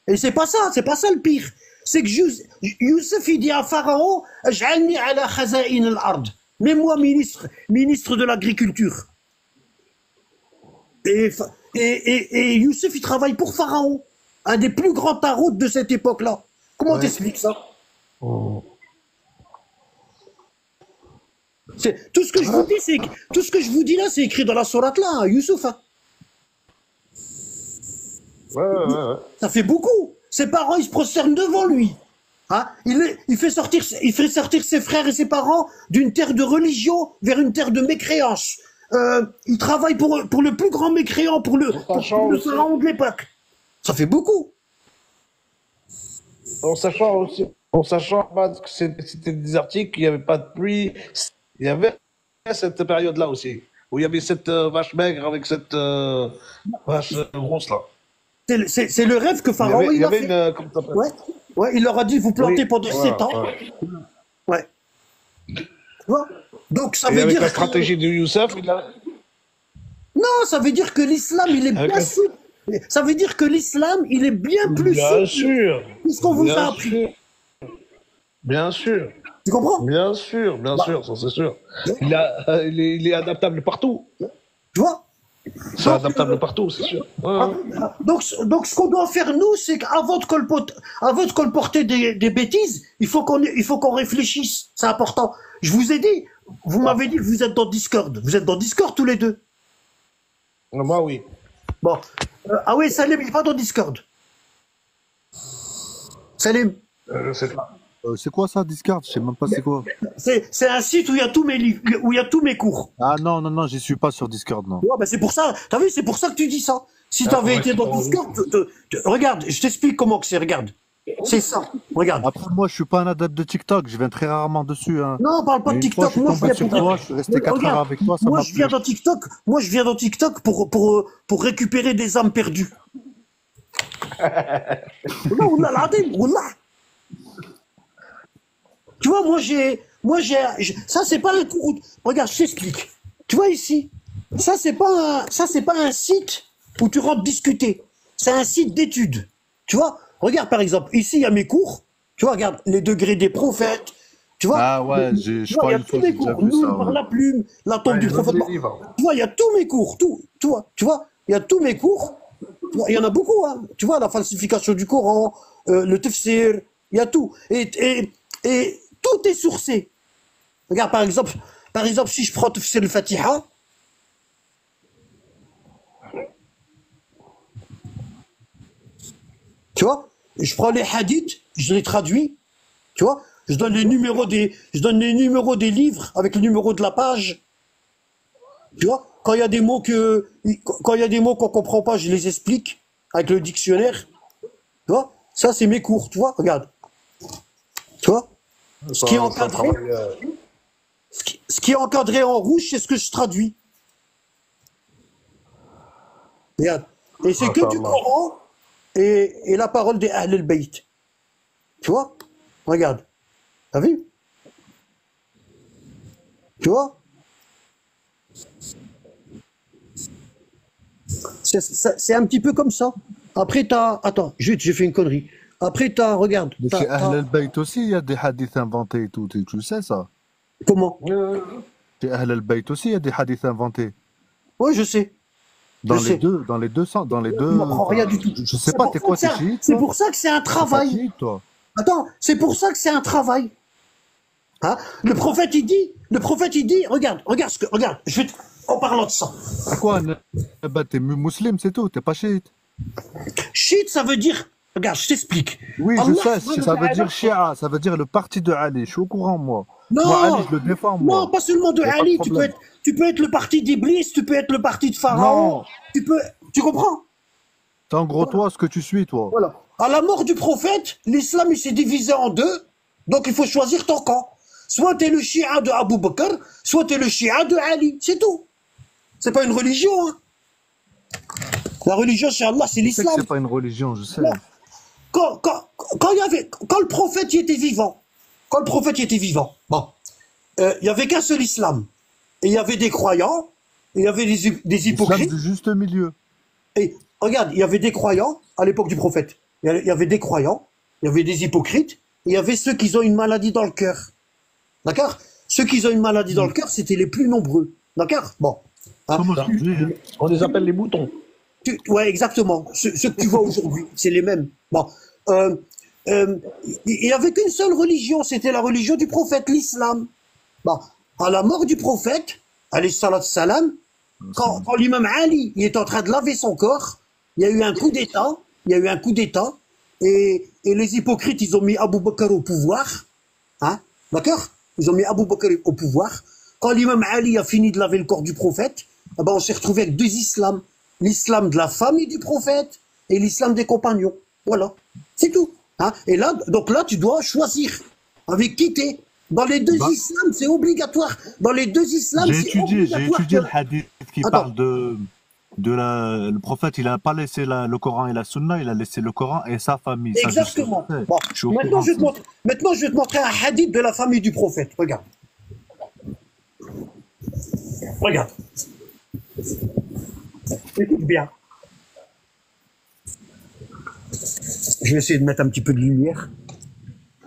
Et c'est pas ça le pire. C'est que Youssef, il dit à Pharaon, Ij'alni ala khaza'in al-ard. Mets-moi ministre de l'agriculture. Et Youssef, il travaille pour Pharaon, un des plus grands tarots de cette époque-là. Comment t'expliques ça? Tout ce que je vous dis là, c'est écrit dans la sourate là, hein, Youssouf. Hein. Ouais. Ça fait beaucoup. Ses parents, ils se prosternent devant lui. Hein. Il fait sortir ses frères et ses parents d'une terre de religion vers une terre de mécréance. Il travaille pour le plus grand mécréant, pour le pharaon de l'époque. Ça fait beaucoup. En sachant que c'était des articles, qu'il n'y avait pas de pluie. Il y avait cette période-là aussi, où il y avait cette vache maigre avec cette vache grosse là. C'est le rêve que Pharaon Il y a avait fait. une. Comment ça s'appelle? Ouais, il leur a dit vous plantez Oui, pendant voilà, 7 ans. Ouais. Tu vois? Donc ça Et veut avec dire la stratégie de Youssef, non, ça veut dire que l'islam il est Avec bien la- souple. Ça veut dire que l'islam il est bien plus Bien souple sûr. que ce qu'on vous a Bien appris. sûr. Bien sûr. Tu comprends? Bien sûr, ça c'est sûr. Il est adaptable partout. Tu vois? C'est adaptable partout, c'est sûr. Ouais. Donc ce qu'on doit faire nous, c'est qu'avant de colporter des bêtises, il faut qu'on réfléchisse. C'est important. Je vous ai dit, vous m'avez dit que vous êtes dans Discord. Vous êtes dans Discord tous les deux. Moi, oui. Bon. Ah oui, Salim, il n'est pas dans Discord. Salim, Je sais pas. C'est quoi ça, Discord? Je sais même pas c'est quoi. c'est un site où il y a tous mes livres, où il y a tous mes cours. Ah non, j'y suis pas sur Discord, non. Ouais, ben c'est pour ça. T'as vu, c'est pour ça que tu dis ça. Si tu avais été dans Discord, regarde, je t'explique comment que c'est, regarde. C'est ça, regarde. Après, moi, je suis pas un adepte de TikTok, je viens très rarement dessus. Hein. Non, parle pas de Mais une fois, TikTok. je suis tombé sur toi, je suis resté 4 heures avec toi, ça Moi, m'a je viens plu. dans TikTok. Moi, je viens dans TikTok pour récupérer des âmes perdues. Wallah, l'adil, wallah. Tu vois, ça, c'est pas un cours. Regarde, je t'explique. Tu vois ici, ça, c'est pas un site où tu rentres discuter. C'est un site d'études. Tu vois, regarde par exemple, ici, il y a mes cours. Tu vois, regarde, les degrés des prophètes. Tu vois, Ah ouais, tu je vois, il y crois a une tous fois, mes j'ai déjà cours. vu ça. Nous, par Ouais. la plume, la tombe du prophète. les livres. Tu vois, il y a tous mes cours, tu vois, il y a tous mes cours. Tu vois, il y en a beaucoup, hein. Tu vois, la falsification du Coran, le tafsir, il y a tout. Et tout est sourcé. Regarde, par exemple, si je prends tafsir al-Fatiha, tu vois, je prends les hadiths, je les traduis, tu vois, je donne les numéros des livres avec le numéro de la page. Tu vois, quand il y a des mots qu'on comprend pas, je les explique avec le dictionnaire. Tu vois, ça c'est mes cours, tu vois, regarde. Tu vois, ce qui est encadré, ce qui est encadré en rouge, c'est ce que je traduis. Regarde. Et c'est que du Coran et la parole des Ahl al-Bayt. Tu vois, regarde. T'as vu? Tu vois? C'est un petit peu comme ça. Après, attends, j'ai fait une connerie. Après, regarde. Mais chez Ahl al-Bayt aussi, il y a des hadiths inventés et tout, tu le sais ça? Comment? Chez Ahl al-Bayt aussi, il y a des hadiths inventés. Oui, je sais. Dans Je les sais. deux, dans les deux sens, dans les deux. Je comprends rien du tout. Je sais pas, t'es quoi, t'es chiite? C'est Toi pour ça que c'est un T'es pas travail. chiite, toi? Attends, c'est pour ça que c'est un travail. Hein? Le prophète, il dit, regarde, en parlant de ça. C'est quoi? Bah, t'es musulman, c'est tout, t'es pas chiite. Chiite, ça veut dire, regarde, je t'explique. Oui, je Allah, sais, ça veut dire Shia, ça veut dire le parti de Ali. Je suis au courant, moi. Non, Moi, Ali, je le défends, moi. non, pas seulement de Y a pas de Ali, problème. tu peux être le parti d'Iblis, tu peux être le parti de Pharaon, Non. tu comprends? C'est en gros, toi, ce que tu suis, toi. Voilà. À la mort du prophète, l'islam il s'est divisé en deux, donc il faut choisir ton camp. Soit tu es le Shia de Abu Bakr, soit tu es le Shia de Ali, c'est tout. C'est pas une religion. Hein. La religion chez Allah, c'est Je sais que l'islam. c'est pas une religion, je sais. Non. Quand le prophète y était vivant, bon, il y avait qu'un seul islam. Et il y avait des croyants, et il y avait des L'islam hypocrites. du juste milieu. Et regarde, il y avait des croyants à l'époque du prophète. Il y avait des croyants, il y avait des hypocrites, et il y avait ceux qui ont une maladie dans le cœur. D'accord? Ceux qui ont une maladie dans le cœur, c'était les plus nombreux. D'accord? Bon. Hein? Comme aujourd'hui, hein. On les appelle les moutons. Ouais, exactement. Ceux que tu vois aujourd'hui, c'est les mêmes. Bon. Il n'y avait qu'une seule religion, c'était la religion du prophète, l'islam. Bon. À la mort du prophète, alayhi salatu salam, quand l'imam Ali il est en train de laver son corps, il y a eu un coup d'État, et les hypocrites, ils ont mis Abu Bakr au pouvoir. Hein? D'accord? Ils ont mis Abu Bakr au pouvoir. Quand l'imam Ali a fini de laver le corps du prophète, eh ben on s'est retrouvé avec deux islams. L'islam de la famille du prophète et l'islam des compagnons. Voilà. C'est tout. Hein? Et là, donc là, tu dois choisir avec qui t'es. Dans les deux islams, c'est obligatoire. Dans les deux islams, c'est obligatoire. J'ai étudié le hadith qui Attends. parle le prophète, il a pas laissé le Coran et la Sunna, il a laissé le Coran et sa famille. Ça, Exactement. je sais. Bon. Je suis au Maintenant, courant, je vais ça. maintenant, je vais te montrer un hadith de la famille du prophète. Regarde. Regarde. Écoute bien. Je vais essayer de mettre un petit peu de lumière.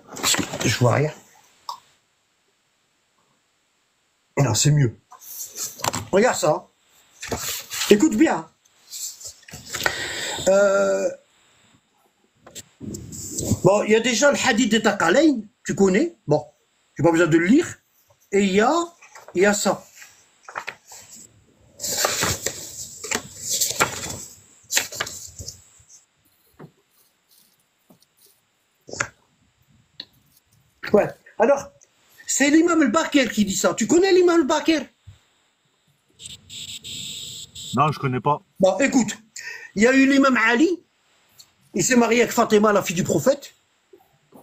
Parce que je vois rien. Non, c'est mieux. Regarde ça. Écoute bien. Bon, il y a déjà le hadith de Taqalayn, tu connais. Bon, j'ai pas besoin de le lire. Et il y a ça. Ouais. Alors, c'est l'imam al-Bakr qui dit ça. Tu connais l'imam al-Bakr? Non, je connais pas. Bon, écoute. il y a eu l'imam Ali, il s'est marié avec Fatima, la fille du prophète.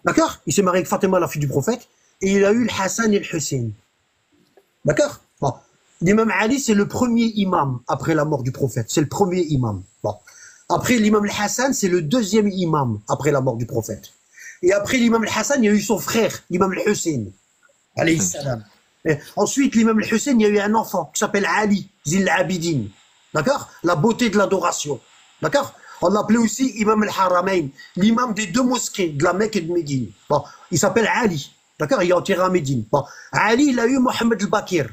D'accord? Il s'est marié avec Fatima, la fille du prophète. Et il a eu le Hassan et le Hussein. D'accord? Bon. L'imam Ali, c'est le premier imam après la mort du prophète. C'est le premier imam. Bon. Après l'imam Hassan, c'est le deuxième imam après la mort du prophète. Et après l'imam Hassan, il y a eu son frère, l'imam Hussein. Alayhi salam. Et ensuite, l'imam Hussein, il y a eu un enfant qui s'appelle Ali, Zil Abidin. D'accord? La beauté de l'adoration. D'accord? On l'appelait aussi imam al-Haramain, l'imam des deux mosquées de la Mecque et de Médine. Bon. Il s'appelle Ali. D'accord? Il est enterré à Médine. Bon. Ali, il a eu Mohammed al-Bakir.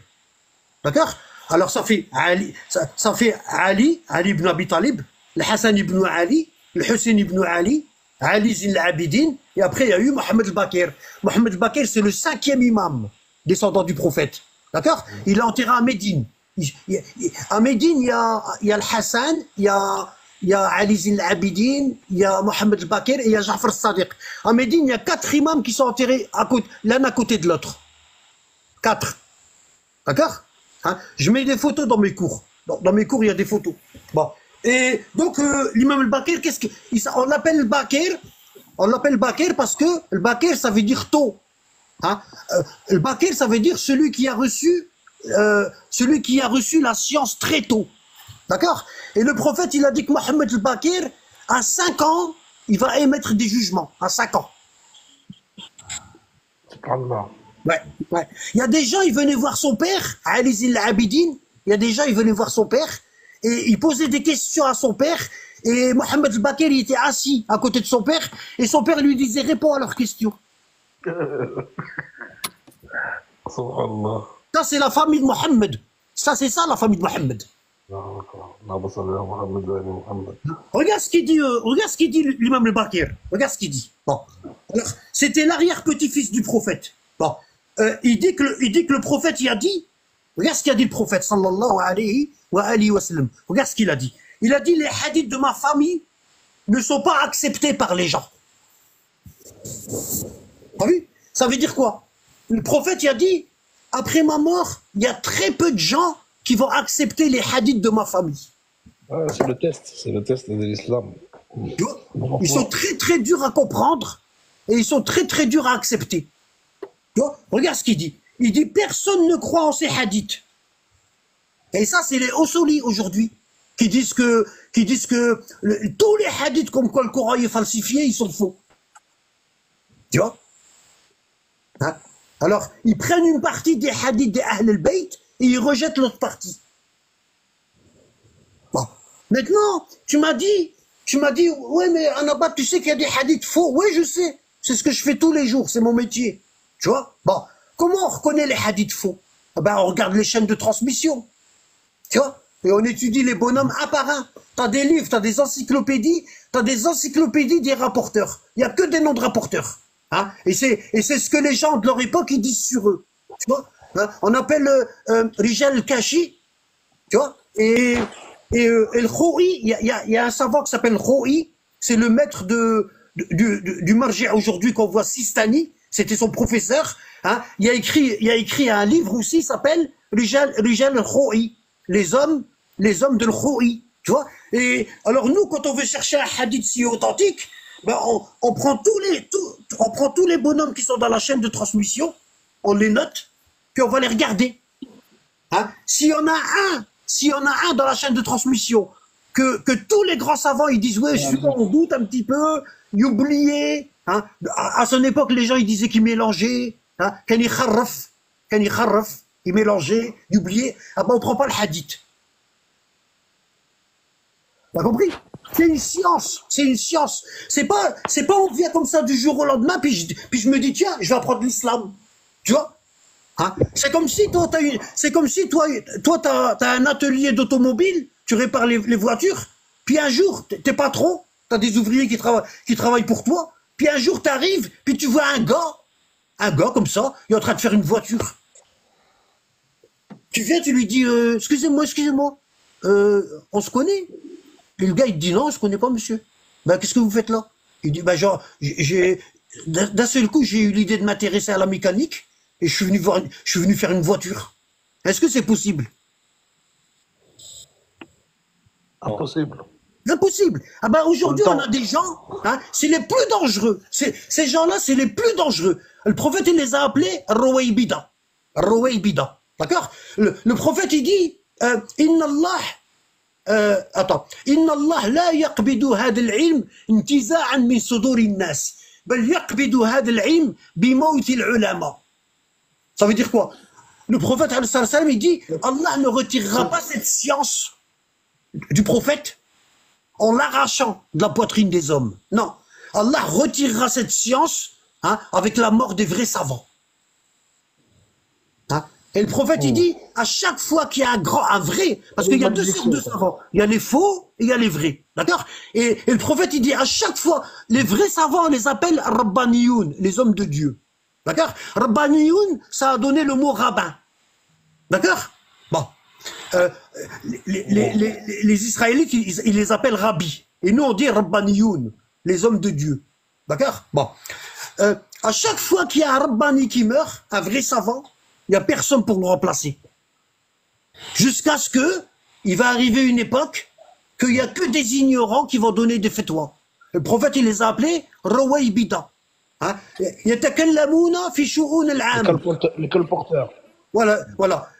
D'accord? Alors ça fait Ali, ça fait Ali ibn Abi Talib, le Hassan ibn Ali, le Hussein ibn Ali, Ali Zin al-Abidin, et après il y a eu Mohammed al-Bakir. Mohammed al-Bakir, c'est le 5e imam descendant du prophète. D'accord? Il est enterré à Médine. À Médine, il y a le Hassan, il y a Ali Zin al-Abidin, il y a Mohammed al-Bakir et il y a Ja'far al-Sadiq. À Médine, il y a 4 imams qui sont enterrés l'un à côté de l'autre. 4. D'accord? Hein? Je mets des photos dans mes cours. Dans mes cours, il y a des photos. Bon. Et donc, l'imam al-Bakir, on l'appelle le Bakir? On l'appelle Bakir parce que le Bakir, ça veut dire tôt. Hein? Le Bakir, ça veut dire celui qui a reçu la science très tôt. D'accord? Et le prophète, il a dit que Mohammed al-Bakir, à 5 ans, il va émettre des jugements. À 5 ans. Ouais, ouais. Il y a des gens, ils venaient voir son père, Ali Zin al-Abidin. Il y a des gens, ils venaient voir son père et ils posaient des questions à son père. Et Mohammed al-Bakir, il était assis à côté de son père et son père lui disait réponds à leurs questions. Ça, c'est la famille de Mohammed. Ça, c'est ça, la famille de Mohammed. Regarde ce qu'il dit l'imam al-Bakir. Regarde ce qu'il dit. Bon. Alors, c'était l'arrière-petit-fils du prophète. Bon. Il dit que le prophète, il a dit, regarde ce qu'a dit le prophète, sallallahu alayhi wa sallam. Regarde ce qu'il a dit. Il a dit, les hadiths de ma famille ne sont pas acceptés par les gens. T'as vu? Ça veut dire quoi? Le prophète, il a dit, après ma mort, il y a très peu de gens qui vont accepter les hadiths de ma famille. Ah, c'est le test de l'islam. Ils sont très très durs à comprendre et ils sont très très durs à accepter. Tu vois? Regarde ce qu'il dit. Il dit personne ne croit en ces hadiths. Et ça, c'est les Osoli aujourd'hui qui disent que tous les hadiths comme quoi le Coran est falsifié, ils sont faux. Tu vois? Hein? Alors, ils prennent une partie des hadiths des Ahl al-Bayt et ils rejettent l'autre partie. Bon. Maintenant, tu m'as dit, ouais, mais Anaba, tu sais qu'il y a des hadiths faux. Oui, je sais. C'est ce que je fais tous les jours, c'est mon métier. Tu vois? Bon. Comment on reconnaît les hadiths faux? Ah ben, on regarde les chaînes de transmission. Tu vois? Et on étudie les bonhommes un par un. T'as des livres, t'as des encyclopédies des rapporteurs. Il n'y a que des noms de rapporteurs. Hein? Et c'est ce que les gens de leur époque, ils disent sur eux. Tu vois? Hein? On appelle Rijal al-Kashi. Tu vois? Et le Khoui, il y a un savant qui s'appelle Khoui. C'est le maître du marji aujourd'hui qu'on voit Sistani. C'était son professeur. Hein? Il a écrit un livre aussi, il s'appelle Rijal al-Khoui. Les hommes de l'Khoui, tu vois. Et alors nous, quand on veut chercher un hadith si authentique, ben on prend tous les bonhommes qui sont dans la chaîne de transmission, on les note, puis on va les regarder. Hein? S'il y en a un dans la chaîne de transmission, que tous les grands savants ils disent ouais, celui-là on doute un petit peu, il oubliait. Hein? À son époque, les gens ils disaient qu'il mélangeait, hein? Kani kharraf, il mélangeait, il oubliait. Ah ben on prend pas le hadith. T'as compris? C'est une science, c'est une science. C'est pas on vient comme ça du jour au lendemain, puis je me dis tiens, je vais apprendre l'islam. Tu vois? Hein? C'est comme si toi t'as un atelier d'automobile, tu répares les voitures, puis un jour, t'es patron, t'as des ouvriers qui travaillent pour toi, puis un jour t'arrives, puis tu vois un gars comme ça, il est en train de faire une voiture. Tu viens, tu lui dis excusez-moi, on se connaît? Et le gars il te dit non, je connais pas monsieur. Ben qu'est-ce que vous faites là? Il dit ben genre d'un seul coup j'ai eu l'idée de m'intéresser à la mécanique et je suis venu faire une voiture. Est-ce que c'est possible? Impossible. Impossible. Ah ben aujourd'hui, on Attends. a des gens, hein, c'est les plus dangereux. Ces gens-là, c'est les plus dangereux. Le prophète, il les a appelés Rouaybida. Rouaybida. D'accord? Le prophète, il dit, Inna Allah, attends, Inna Allah la yaqbidu hada al-ilm intiza'an min suduri an-nas, bal yaqbidu hada al-ilm bi mawti al-ulama. Ça veut dire quoi? Le prophète, alayhi salam, il dit, Allah ne retirera pas cette science du prophète en l'arrachant de la poitrine des hommes. Non. Allah retirera cette science, hein, avec la mort des vrais savants. Hein? Et le prophète, il dit, à chaque fois qu'il y a un vrai, parce qu'il y a deux sortes de savants. Il y a les faux et il y a les vrais. D'accord? Et le prophète, il dit, à chaque fois, les vrais savants, on les appelle Rabbaniyoun, les hommes de Dieu. D'accord? Rabbaniyoun, ça a donné le mot rabbin. D'accord? Bon. Les Israélites, ils les appellent rabbis. Et nous, on dit Rabbaniyoun, les hommes de Dieu. D'accord? Bon. À chaque fois qu'il y a un Rabbani qui meurt, un vrai savant, il n'y a personne pour le remplacer. Jusqu'à ce que, il va arriver une époque, qu'il n'y a que des ignorants qui vont donner des fatwas. Le prophète, il les a appelés Rouaybida. Hein? Yatakallamuna fi shu'un al-'am. Les colporteurs. Voilà, voilà.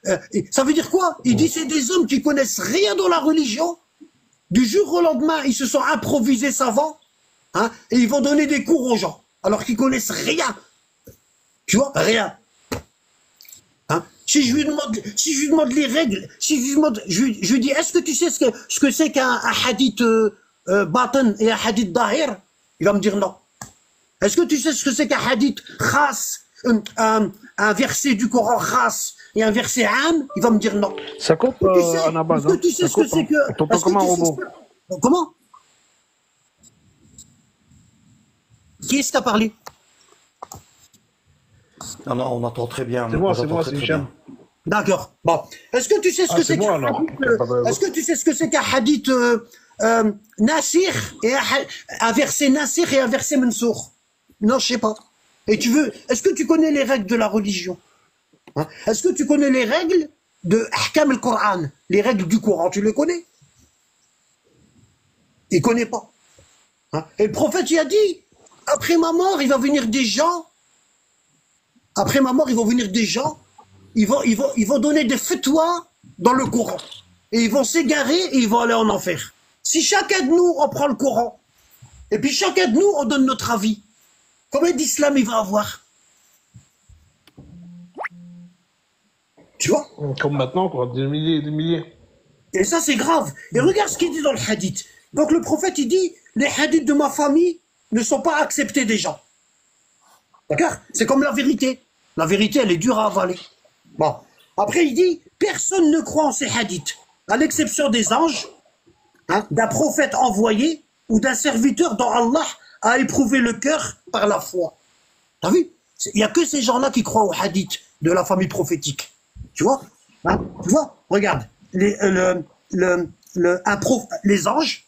Ça veut dire quoi? Il dit c'est des hommes qui connaissent rien dans la religion. Du jour au lendemain, ils se sont improvisés savants, hein, et ils vont donner des cours aux gens, alors qu'ils connaissent rien. Tu vois, rien. Hein? Si je lui demande les règles, si je lui demande, je lui dis, est-ce que tu sais ce que c'est qu'un hadith batin et un hadith dahir? Il va me dire non. Est-ce que tu sais ce que c'est qu'un hadith khas, un verset du Coran khas et un verset am? Il va me dire non. Ça coupe, Anabaz. Est-ce que tu sais ce que c'est que... On t'entend comme un robot. Comment? Qui est-ce qui a parlé? Non, non, on entend très bien. C'est moi, très, c'est très Hicham. bien. D'accord. Bon. Est-ce que tu sais ce que c'est c'est moi, qu'un alors. hadith, est-ce que tu sais ce que c'est qu'un hadith nasir et un verset nasir et un verset mansour? Non, je sais pas. Et tu veux... Est-ce que tu connais les règles de la religion? Hein? Est-ce que tu connais les règles de Ahkam al-Qur'an? Les règles du Coran, tu les connais? Il connaît pas. Hein? Et le prophète, il a dit, après ma mort, il va venir des gens. Après ma mort, ils vont venir des gens. Ils vont donner des fatwas dans le Coran. Et ils vont s'égarer et ils vont aller en enfer. Si chacun de nous, on prend le Coran, et puis chacun de nous, on donne notre avis, combien d'islam il va avoir? Tu vois? Comme maintenant, quoi. Des milliers et des milliers. Et ça, c'est grave. Et regarde ce qu'il dit dans le hadith. Donc le prophète, il dit, les hadiths de ma famille ne sont pas acceptés des gens. D'accord? C'est comme la vérité. La vérité, elle est dure à avaler. Bon. Après, il dit, personne ne croit en ces hadiths, à l'exception des anges, hein, d'un prophète envoyé ou d'un serviteur dont Allah a éprouvé le cœur par la foi. T'as vu? Il n'y a que ces gens-là qui croient aux hadiths de la famille prophétique. Tu vois? Hein? Tu vois? Regarde. Les anges,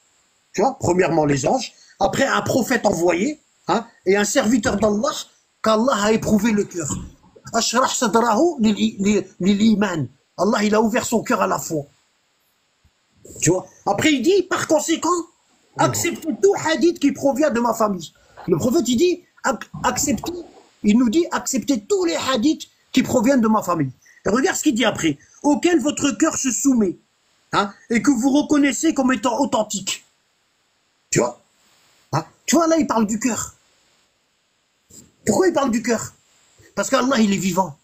tu vois? Premièrement, les anges. Après, un prophète envoyé, hein, et un serviteur d'Allah qu'Allah a éprouvé le cœur. Ashrah sadrahu lil-iman. Allah, il a ouvert son cœur à la foi. Tu vois? Après, il dit, par conséquent, acceptez tout hadith qui provient de ma famille. Le prophète, il dit, acceptez, il nous dit, acceptez tous les hadiths qui proviennent de ma famille. Et regarde ce qu'il dit après. Auquel votre cœur se soumet, hein, et que vous reconnaissez comme étant authentique. Tu vois? Hein? Tu vois, là, il parle du cœur. Pourquoi il parle du cœur? Parce qu'Allah, il est vivant.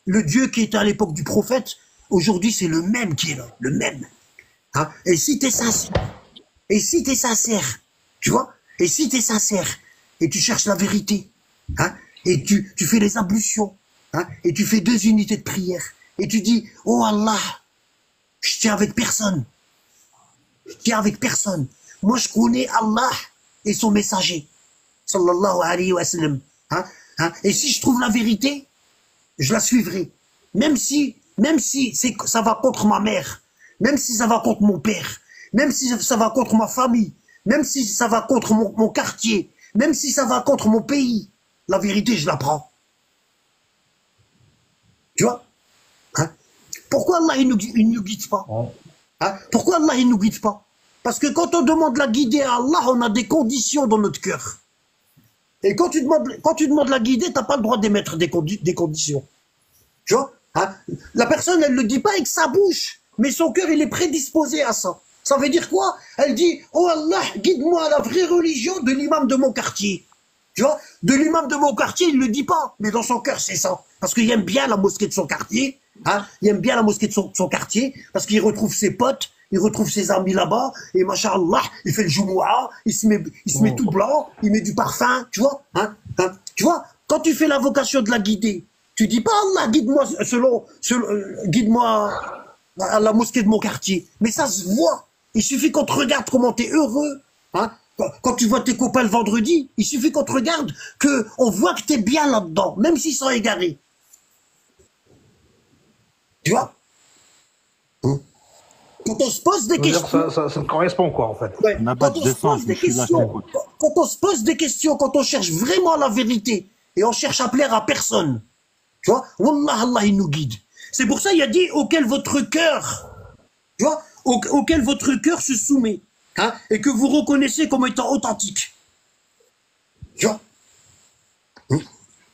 Le Dieu qui était à l'époque du prophète, aujourd'hui, c'est le même qui est là. Le même. Hein? Et si tu es sincère, tu vois? Et si tu es sincère, et tu cherches la vérité, hein? Et tu fais les ablutions, hein? Et tu fais 2 unités de prière, et tu dis, oh Allah, je tiens avec personne. Je tiens avec personne. Moi, je connais Allah et son messager. Sallallahu alayhi wa sallam. Hein? Hein? Et si je trouve la vérité, je la suivrai. Même si ça va contre ma mère, même si ça va contre mon père, même si ça va contre ma famille, même si ça va contre mon quartier, même si ça va contre mon pays, la vérité, je la prends. Tu vois? Hein? Pourquoi Allah, il nous guide pas? Hein? Pourquoi Allah, il nous guide pas? Parce que quand on demande la guidée à Allah, on a des conditions dans notre cœur. Et quand tu demandes la guidée, t'as pas le droit d'émettre des conditions. Tu vois, hein? La personne, elle le dit pas avec sa bouche, mais son cœur, il est prédisposé à ça. Ça veut dire quoi? Elle dit, oh Allah, guide-moi à la vraie religion de l'imam de mon quartier. Tu vois, de l'imam de mon quartier, il le dit pas, mais dans son cœur, c'est ça. Parce qu'il aime bien la mosquée de son quartier, hein. Il aime bien la mosquée de son quartier, parce qu'il retrouve ses potes, il retrouve ses amis là-bas, et masha'Allah, il fait le Jumu'ah, il se met tout blanc, il met du parfum, tu vois, hein. Tu vois, quand tu fais l'invocation de la guidée, tu dis pas Allah, guide-moi guide-moi à la mosquée de mon quartier. Mais ça se voit. Il suffit qu'on te regarde comment t'es heureux, hein. Quand tu vois tes copains le vendredi, il suffit qu'on te regarde, on voit que t'es bien là-dedans, même s'ils sont égarés. Tu vois? Quand on se pose des questions... Ça me correspond, quoi, en fait. Ouais, On n'a pas de défense, mais je suis là, je t'écoute. quand on se pose des questions, quand on cherche vraiment la vérité, et on cherche à plaire à personne, tu vois, Wallah, Allah, il nous guide. C'est pour ça, il a dit, auquel votre cœur, tu vois, auquel votre cœur se soumet, hein, et que vous reconnaissez comme étant authentique. Tu vois?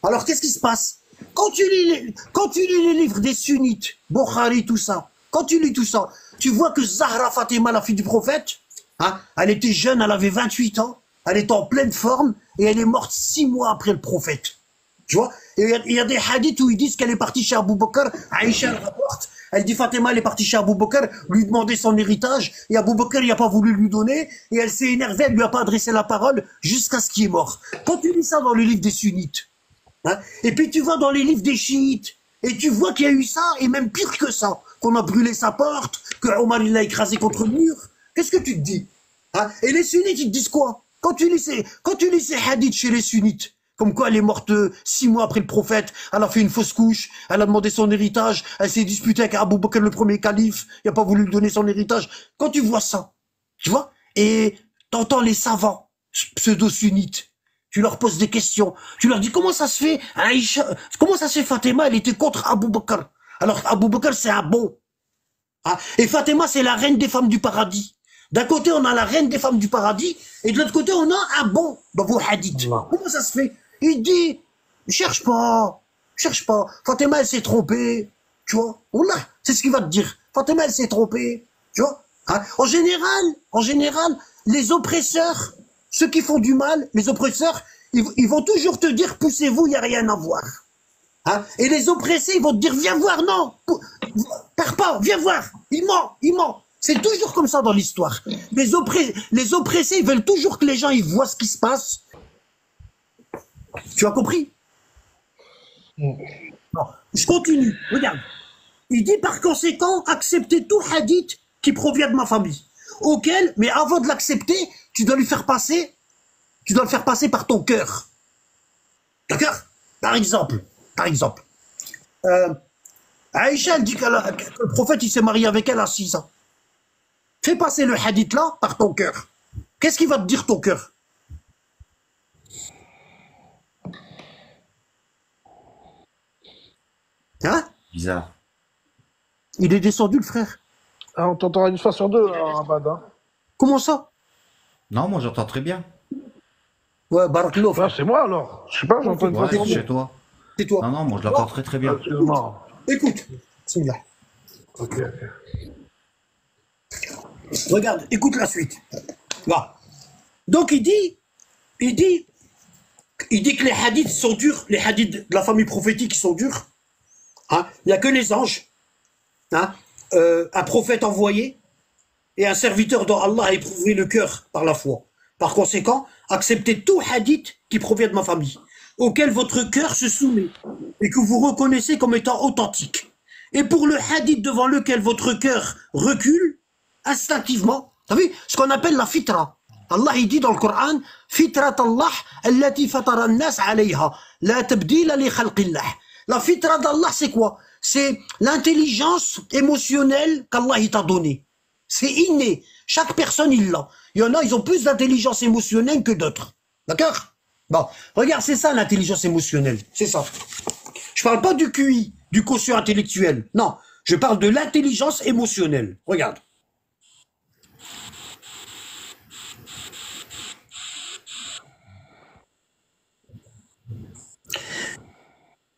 Alors, qu'est-ce qui se passe? Quand tu lis les livres des sunnites, Bukhari, tout ça, quand tu lis tout ça, tu vois que Zahra Fatima, la fille du prophète, hein, elle était jeune, elle avait 28 ans, elle était en pleine forme, et elle est morte 6 mois après le prophète. Tu vois? Et il y a des hadiths où ils disent qu'elle est partie chez Abu Bakr, Aïcha elle rapporte, elle dit Fatima, elle est partie chez Abu Bakr, lui demander son héritage, et Abu Bakr, il n'a pas voulu lui donner, et elle s'est énervée, elle lui a pas adressé la parole, jusqu'à ce qu'il est mort. Quand tu lis ça dans le livre des sunnites, hein, et puis tu vas dans les livres des chiites, et tu vois qu'il y a eu ça, et même pire que ça, qu'on a brûlé sa porte, que Omar il l'a écrasé contre le mur. Qu'est-ce que tu te dis, hein? Et les sunnites, ils te disent quoi? Quand tu lis ces hadiths chez les sunnites, comme quoi elle est morte 6 mois après le prophète, elle a fait une fausse couche, elle a demandé son héritage, elle s'est disputée avec Abu Bakr, le premier calife, il n'a pas voulu lui donner son héritage. Quand tu vois ça, tu vois, et t'entends les savants pseudo-sunnites, tu leur poses des questions, tu leur dis comment ça se fait, Aïcha, comment ça se fait Fatima, elle était contre Abu Bakr, alors Abu Bakr c'est un bon, hein, et Fatima c'est la reine des femmes du paradis. D'un côté on a la reine des femmes du paradis, et de l'autre côté on a un bon dans vos hadiths. Comment ça se fait? Il dit, cherche pas, Fatima elle s'est trompée, tu vois, Wallah, c'est ce qu'il va te dire, Fatima elle s'est trompée, tu vois, hein? En général, les oppresseurs, ceux qui font du mal, les oppresseurs, ils vont toujours te dire, poussez-vous, il n'y a rien à voir. Hein? Et les oppressés, ils vont te dire, viens voir, non, pars pas, viens voir, il ment. C'est toujours comme ça dans l'histoire. Les oppressés, ils veulent toujours que les gens ils voient ce qui se passe. Tu as compris? Non. Je continue, regarde. Il dit par conséquent, accepter tout hadith qui provient de ma famille. Auquel, mais avant de l'accepter, tu dois le faire passer par ton cœur. D'accord? Par exemple, Aïcha, elle dit que le prophète, il s'est marié avec elle à 6 ans. Fais passer le hadith là par ton cœur. Qu'est-ce qu'il va te dire ton cœur? Hein? Bizarre. Il est descendu, le frère. Ah, on t'entend une fois sur deux, Abad. Hein. Comment ça? Non, moi j'entends très bien. Ouais, Barakallahu. Ouais, c'est moi alors. Je sais pas, j'entends une fois Ouais, sur c'est deux. chez toi. C'est toi. Non, moi je l'entends très très bien. Excuse-moi. Écoute. Bismillah. Ok. Regarde, écoute la suite. Là. Donc il dit que les hadiths sont durs, les hadiths de la famille prophétique sont durs. Hein? Il n'y a que les anges, hein? Un prophète envoyé et un serviteur dont Allah a éprouvé le cœur par la foi. Par conséquent, acceptez tout hadith qui provient de ma famille, auquel votre cœur se soumet et que vous reconnaissez comme étant authentique. Et pour le hadith devant lequel votre cœur recule, instinctivement, t'as vu, ce qu'on appelle la fitra. Allah il dit dans le Coran, fitrat Allah allati fatara an-nas alayha, la tabdila li khalqillah. La fitra d'Allah c'est quoi? C'est l'intelligence émotionnelle qu'Allah t'a donnée. C'est inné. Chaque personne il l'a. Il y en a, ils ont plus d'intelligence émotionnelle que d'autres. D'accord? Bon, regarde, c'est ça l'intelligence émotionnelle. C'est ça. Je parle pas du QI, du quotient intellectuel. Non, je parle de l'intelligence émotionnelle. Regarde.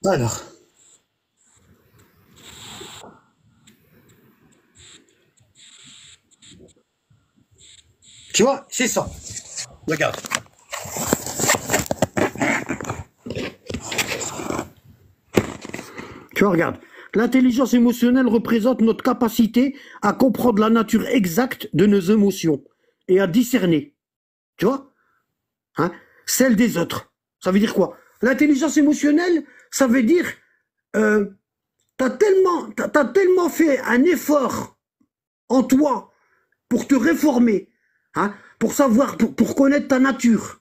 Alors, tu vois, c'est ça. Regarde. Tu vois, regarde. L'intelligence émotionnelle représente notre capacité à comprendre la nature exacte de nos émotions et à discerner, tu vois, hein, celle des autres. Ça veut dire quoi? L'intelligence émotionnelle, ça veut dire t'as tellement fait un effort en toi pour te réformer, hein, pour savoir, pour connaître ta nature,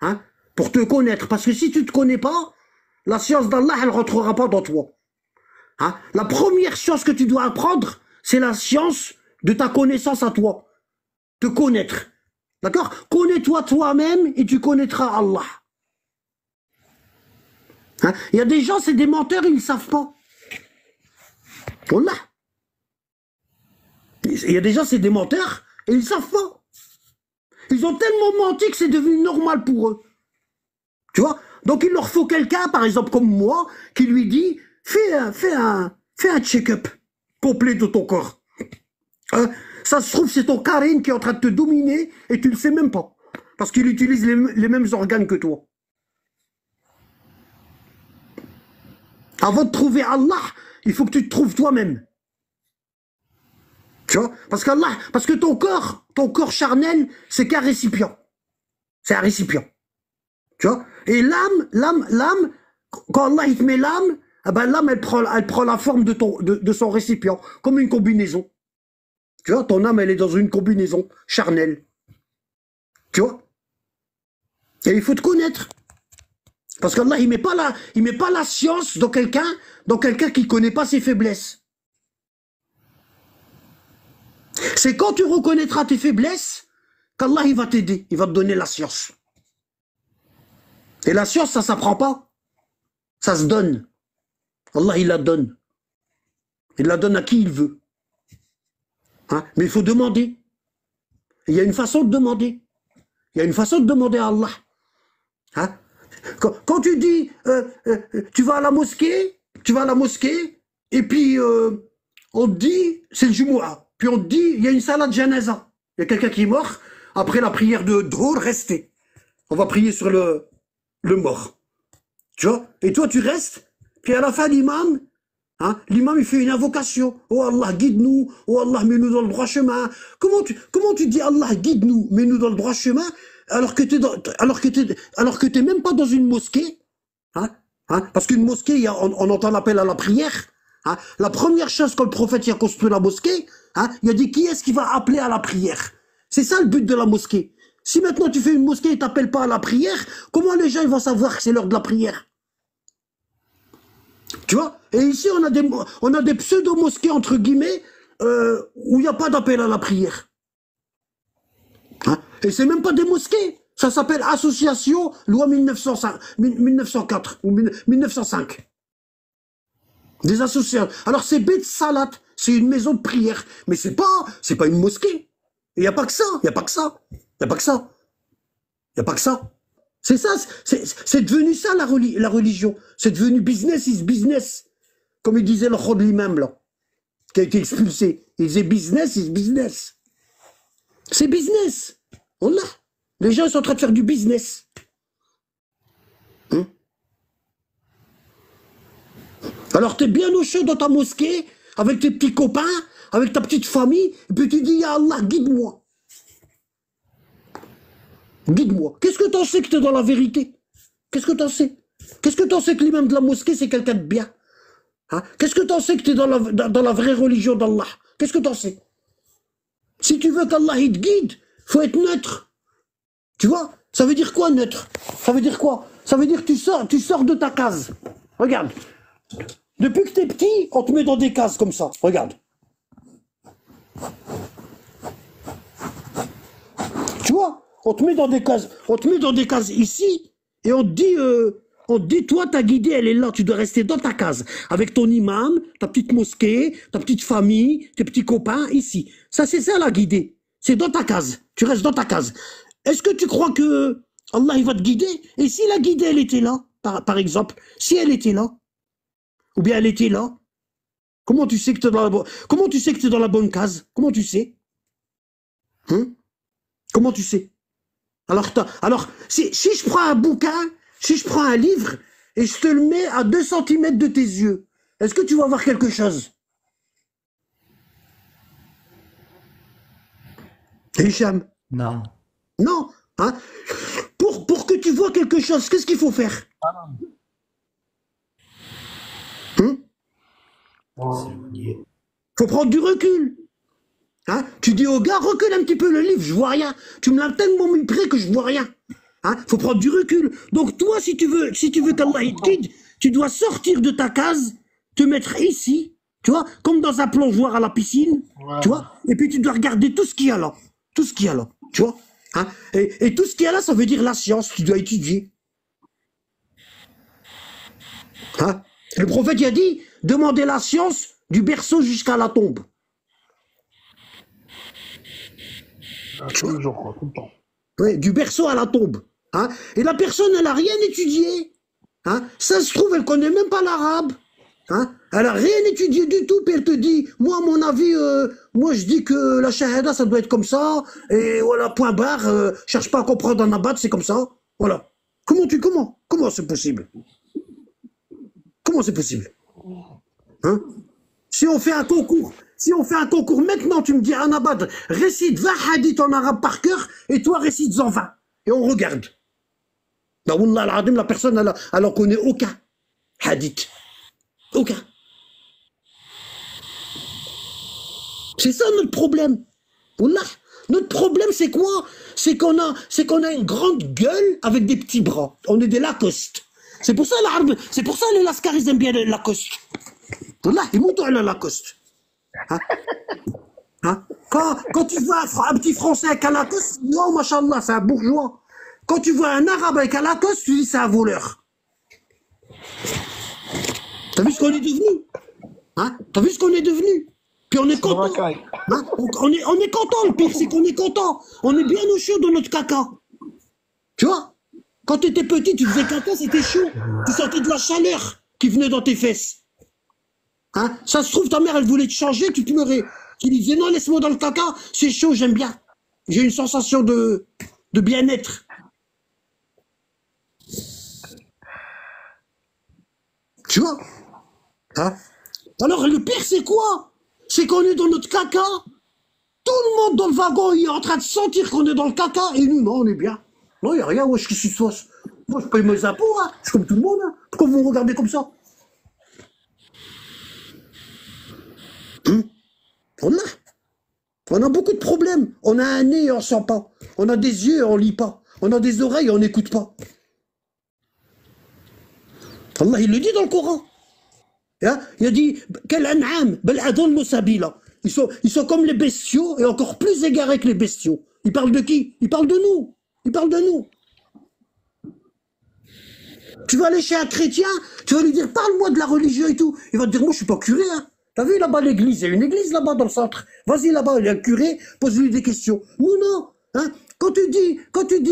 hein, pour te connaître. Parce que si tu ne te connais pas, la science d'Allah, elle ne rentrera pas dans toi. Hein? La première science que tu dois apprendre, c'est la science de ta connaissance à toi. Te connaître. D'accord? Connais-toi toi-même et tu connaîtras Allah. Hein? Il y a des gens, c'est des menteurs, ils ne savent pas. Wallah. Il y a des gens, c'est des menteurs et ils ne savent pas. Ils ont tellement menti que c'est devenu normal pour eux. Tu vois? Donc il leur faut quelqu'un, par exemple comme moi, qui lui dit fais un check-up complet de ton corps. Hein? Ça se trouve, c'est ton Karine qui est en train de te dominer et tu ne le sais même pas. Parce qu'il utilise les mêmes organes que toi. Avant de trouver Allah, il faut que tu te trouves toi-même. Tu vois? Parce que ton corps charnel, c'est qu'un récipient. C'est un récipient. Tu vois? Et l'âme, quand Allah il te met l'âme, eh ben l'âme elle prend la forme de son récipient, comme une combinaison. Tu vois? Ton âme elle est dans une combinaison charnelle. Tu vois? Et il faut te connaître. Parce qu'Allah il met pas la science dans quelqu'un qui connaît pas ses faiblesses. C'est quand tu reconnaîtras tes faiblesses qu'Allah il va t'aider, il va te donner la science. Et la science, ça s'apprend pas. Ça se donne. Allah, il la donne. Il la donne à qui il veut. Hein? Mais il faut demander. Il y a une façon de demander. Il y a une façon de demander à Allah. Hein? Quand tu dis, tu vas à la mosquée, et puis on te dit, c'est le Jumu'ah. Puis on te dit, il y a une salade janaza. Il y a quelqu'un qui est mort. Après la prière de Dhuhr, restez. On va prier sur le mort. Tu vois? Et toi, tu restes. Puis à la fin, l'imam, hein, il fait une invocation. Oh Allah, guide-nous. Oh Allah, mets-nous dans le droit chemin. Comment tu dis Allah, guide-nous, mets-nous dans le droit chemin, alors que t'es même pas dans une mosquée? Hein? Hein? Parce qu'une mosquée, on entend l'appel à la prière. Hein? La première chose quand le prophète a construit la mosquée, hein, il a dit qui est-ce qui va appeler à la prière? C'est ça le but de la mosquée. Si maintenant tu fais une mosquée et t'appelles pas à la prière, comment les gens ils vont savoir que c'est l'heure de la prière? Tu vois? Et ici on a des pseudo-mosquées entre guillemets où il n'y a pas d'appel à la prière. Hein? Et c'est même pas des mosquées. Ça s'appelle association loi 1904 ou 1905. Des associations. Alors c'est Beit Salat, c'est une maison de prière, mais c'est pas une mosquée. Il n'y a pas que ça, il n'y a pas que ça. Il n'y a pas que ça. Il n'y a pas que ça. C'est ça, c'est devenu ça la religion. C'est devenu business is business. Comme il disait le Khod l'imam là, qui a été expulsé. Il disait business is business. C'est business. Wallah. Les gens sont en train de faire du business. Hein? Alors t'es bien au chaud dans ta mosquée, avec tes petits copains, avec ta petite famille, et puis tu dis, ya Allah, guide-moi. Guide-moi. Qu'est-ce que t'en sais que t'es dans la vérité? Qu'est-ce que t'en sais? Qu'est-ce que t'en sais que l'imam de la mosquée, c'est quelqu'un de bien? Hein? Qu'est-ce que t'en sais que t'es dans la vraie religion d'Allah? Qu'est-ce que t'en sais? Si tu veux qu'Allah il te guide, faut être neutre. Tu vois? Ça veut dire quoi, neutre? Ça veut dire quoi? Ça veut dire que tu sors de ta case. Regarde. Depuis que t'es petit, on te met dans des cases comme ça. Regarde. Tu vois? On te met dans des cases ici, et on te dit, toi, ta guidée, elle est là, tu dois rester dans ta case, avec ton imam, ta petite mosquée, ta petite famille, tes petits copains, ici. Ça, c'est ça, la guidée. C'est dans ta case. Tu restes dans ta case. Est-ce que tu crois que Allah, il va te guider? Et si la guidée, elle était là, par exemple, si elle était là, Ou bien elle était là? Comment tu sais que t'es dans la bonne... Comment tu sais que t'es dans la bonne case? Comment tu sais? Hein? Comment tu sais? Alors si je prends un bouquin, si je prends un livre, et je te le mets à 2 centimètres de tes yeux, est-ce que tu vas voir quelque chose? Hicham? Non. Non, hein? Pour que tu vois quelque chose, qu'est-ce qu'il faut faire? Hein? Faut prendre du recul. Hein? Tu dis au gars, recule un petit peu le livre, je vois rien. Tu me l'as tellement mis près que je vois rien. Hein? Faut prendre du recul. Donc toi, si tu veux qu'Allah il te guide, tu dois sortir de ta case, te mettre ici, tu vois, comme dans un plongeoir à la piscine, tu vois, et puis tu dois regarder tout ce qu'il y a là. Tout ce qu'il y a là, tu vois. Hein? Et tout ce qu'il y a là, ça veut dire la science, tu dois étudier. Hein? Le prophète il a dit, demandez la science du berceau jusqu'à la tombe. Tous les jours, quoi, tout le temps. Ouais, du berceau à la tombe. Hein? Et la personne, elle n'a rien étudié. Hein? Ça se trouve, elle connaît même pas l'arabe. Hein? Elle n'a rien étudié du tout, puis elle te dit, moi, à mon avis, moi, je dis que la shahada, ça doit être comme ça, et voilà, point barre, cherche pas à comprendre un abat, c'est comme ça. Voilà. Comment c'est possible? Comment c'est possible? Hein? Si on fait un concours maintenant, tu me dis, Anabad, récite 20 hadiths en arabe par cœur, et toi, récites-en 20. Et on regarde. Ben, Wallah al-Adim, la personne, elle en connaît aucun hadith. Aucun. C'est ça notre problème. Wallah. Notre problème, c'est quoi? C'est qu'on a une grande gueule avec des petits bras. On est des Lacoste. C'est pour ça, les Lascars, ils aiment bien les Lacoste. Wallah, ils montent à la Lacoste. Hein? Hein? Quand tu vois un petit Français avec un Lacoste, non, machallah, c'est un bourgeois. Quand tu vois un Arabe avec un Lacoste, tu dis c'est un voleur. T'as vu ce qu'on est devenu? Hein? T'as vu ce qu'on est devenu? Puis on est content. Hein? On est content, le pire, c'est qu'on est content. On est bien au chaud dans notre caca. Tu vois? Quand tu étais petit, tu faisais caca, c'était chaud. Tu sentais de la chaleur qui venait dans tes fesses. Hein? Ça se trouve, ta mère, elle voulait te changer, tu pleurais. Tu disais, non, laisse-moi dans le caca, c'est chaud, j'aime bien. J'ai une sensation de bien-être. Tu vois? Hein? Alors, le pire, c'est quoi? C'est qu'on est dans notre caca. Tout le monde dans le wagon, il est en train de sentir qu'on est dans le caca, et nous, non, on est bien. Non, il n'y a rien, wesh, qu'est-ce qui se passe? Moi, je paye mes impôts, hein. Je suis comme tout le monde, hein. Pourquoi vous me regardez comme ça? On a beaucoup de problèmes. On a un nez et on sent pas. On a des yeux et on lit pas. On a des oreilles et on n'écoute pas. Allah, il le dit dans le Coran. Hein? Il a dit quel an'am, bel adall sabila. Ils sont comme les bestiaux et encore plus égarés que les bestiaux. Il parle de qui? Il parle de nous. Il parle de nous. Tu vas aller chez un chrétien, tu vas lui dire parle-moi de la religion et tout. Il va te dire moi je suis pas curé. Hein. T'as vu là-bas l'église? Il y a une église là-bas dans le centre. Vas-y là-bas, il y a un curé, pose-lui des questions. Nous non. Hein? Quand tu dis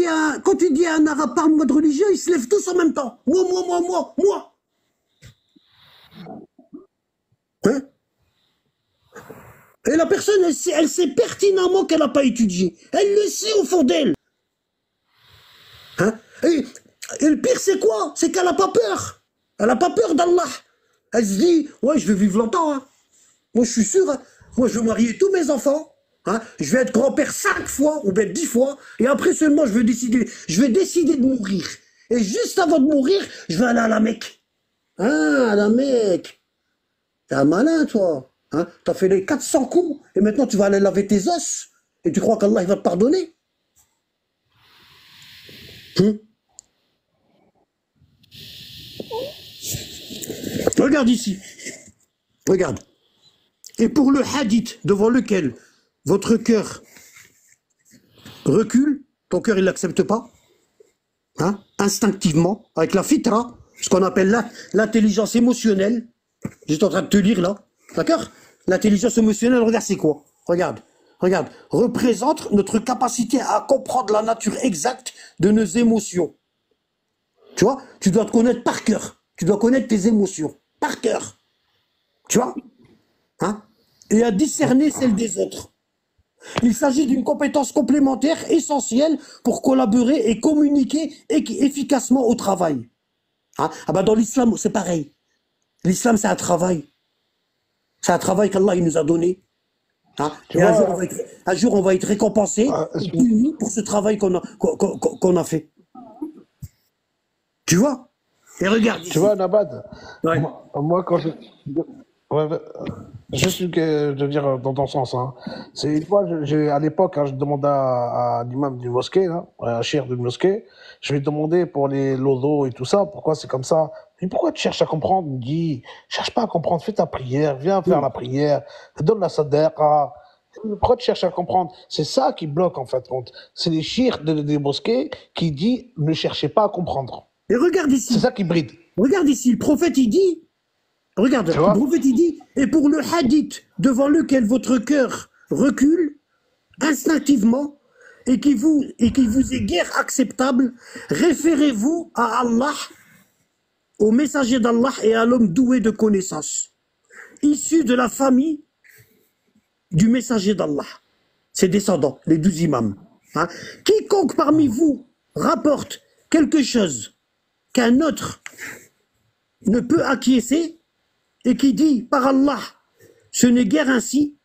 à un arabe parle-moi de religion, ils se lèvent tous en même temps. Moi. Hein? Et la personne, elle sait pertinemment qu'elle n'a pas étudié. Elle le sait au fond d'elle. Hein? Et le pire, c'est quoi? C'est qu'elle n'a pas peur. Elle n'a pas peur d'Allah. Elle se dit, ouais, je vais vivre longtemps. Hein. Moi, je suis sûr. Hein. Moi, je vais marier tous mes enfants. Hein. Je vais être grand-père 5 fois ou bien 10 fois. Et après seulement, je vais décider de mourir. Et juste avant de mourir, je vais aller à la Mecque. Ah, à la Mecque. T'es un malin, toi. Hein? T'as fait les 400 coups. Et maintenant, tu vas aller laver tes os. Et tu crois qu'Allah il va te pardonner? Regarde ici. Regarde. Et pour le hadith devant lequel votre cœur recule, ton cœur il l'accepte pas, hein, instinctivement, avec la fitra, ce qu'on appelle l'intelligence émotionnelle. J'étais en train de te lire là, d'accord? L'intelligence émotionnelle, regarde c'est quoi? Regarde, représente notre capacité à comprendre la nature exacte de nos émotions. Tu vois? Tu dois te connaître par cœur. Tu dois connaître tes émotions par cœur. Tu vois, hein? Et à discerner celle des autres. Il s'agit d'une compétence complémentaire essentielle pour collaborer et communiquer efficacement au travail. Hein? Ah bah dans l'islam, c'est pareil. L'islam, c'est un travail. C'est un travail qu'Allah il nous a donné. Hein? Tu Et un jour, vois, un jour, on va être récompensé et excuse- puni pour ce travail qu'on a fait. Tu vois? Et regarde tu ici. vois, Nabad, Ouais. moi, quand je... Ouais, juste de dire dans ton sens, hein. C'est une fois, à l'époque, hein, je demandais à l'imam d'une mosquée, là, à un cheikh d'une mosquée, je lui ai demandé pour les lodos et tout ça, pourquoi c'est comme ça. Mais pourquoi tu cherches à comprendre? Il me dit, cherche pas à comprendre, fais ta prière, viens faire la prière, donne la sadaqa. Pourquoi tu cherches à comprendre? C'est ça qui bloque, en fait, compte. C'est les cheikhs des mosquées qui disent, ne cherchez pas à comprendre. Et regarde C'est ici. ça qui bride. Regarde ici. Le prophète, il dit, regarde, Tu le vois? prophète, il dit, et pour le hadith devant lequel votre cœur recule instinctivement et qui vous est guère acceptable, référez-vous à Allah, au messager d'Allah et à l'homme doué de connaissance, issu de la famille du messager d'Allah, ses descendants, les 12 imams. Hein. Quiconque parmi vous rapporte quelque chose qu'un autre ne peut acquiescer et qui dit par Allah, ce n'est guère ainsi,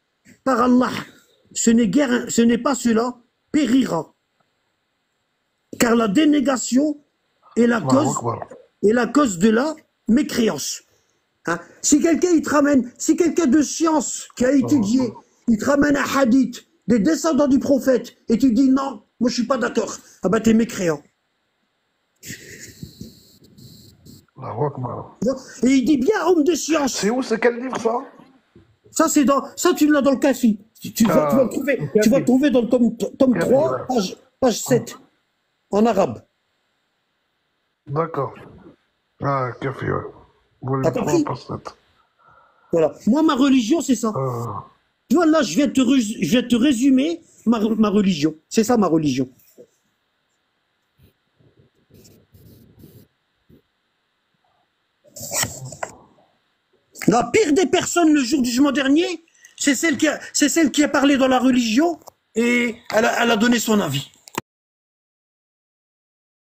par Allah, ce n'est pas cela, périra. Car la dénégation est la cause de la mécréance. Hein? Si quelqu'un de science qui a étudié, il te ramène un hadith des descendants du prophète et tu dis non, moi je suis pas d'accord, ah bah t'es mécréant. Et il dit bien homme de science. C'est où, c'est quel livre, ça? Ça tu l'as dans le Kafi. Tu vas le trouver dans le tome 3, page 7, en arabe. D'accord. Ah, café, ouais. T'as compris? Voilà. Moi, ma religion, c'est ça. Tu vois, là, je viens de te résumer ma religion. C'est ça, ma religion. La pire des personnes le jour du jugement dernier, c'est celle qui a parlé dans la religion et elle a donné son avis.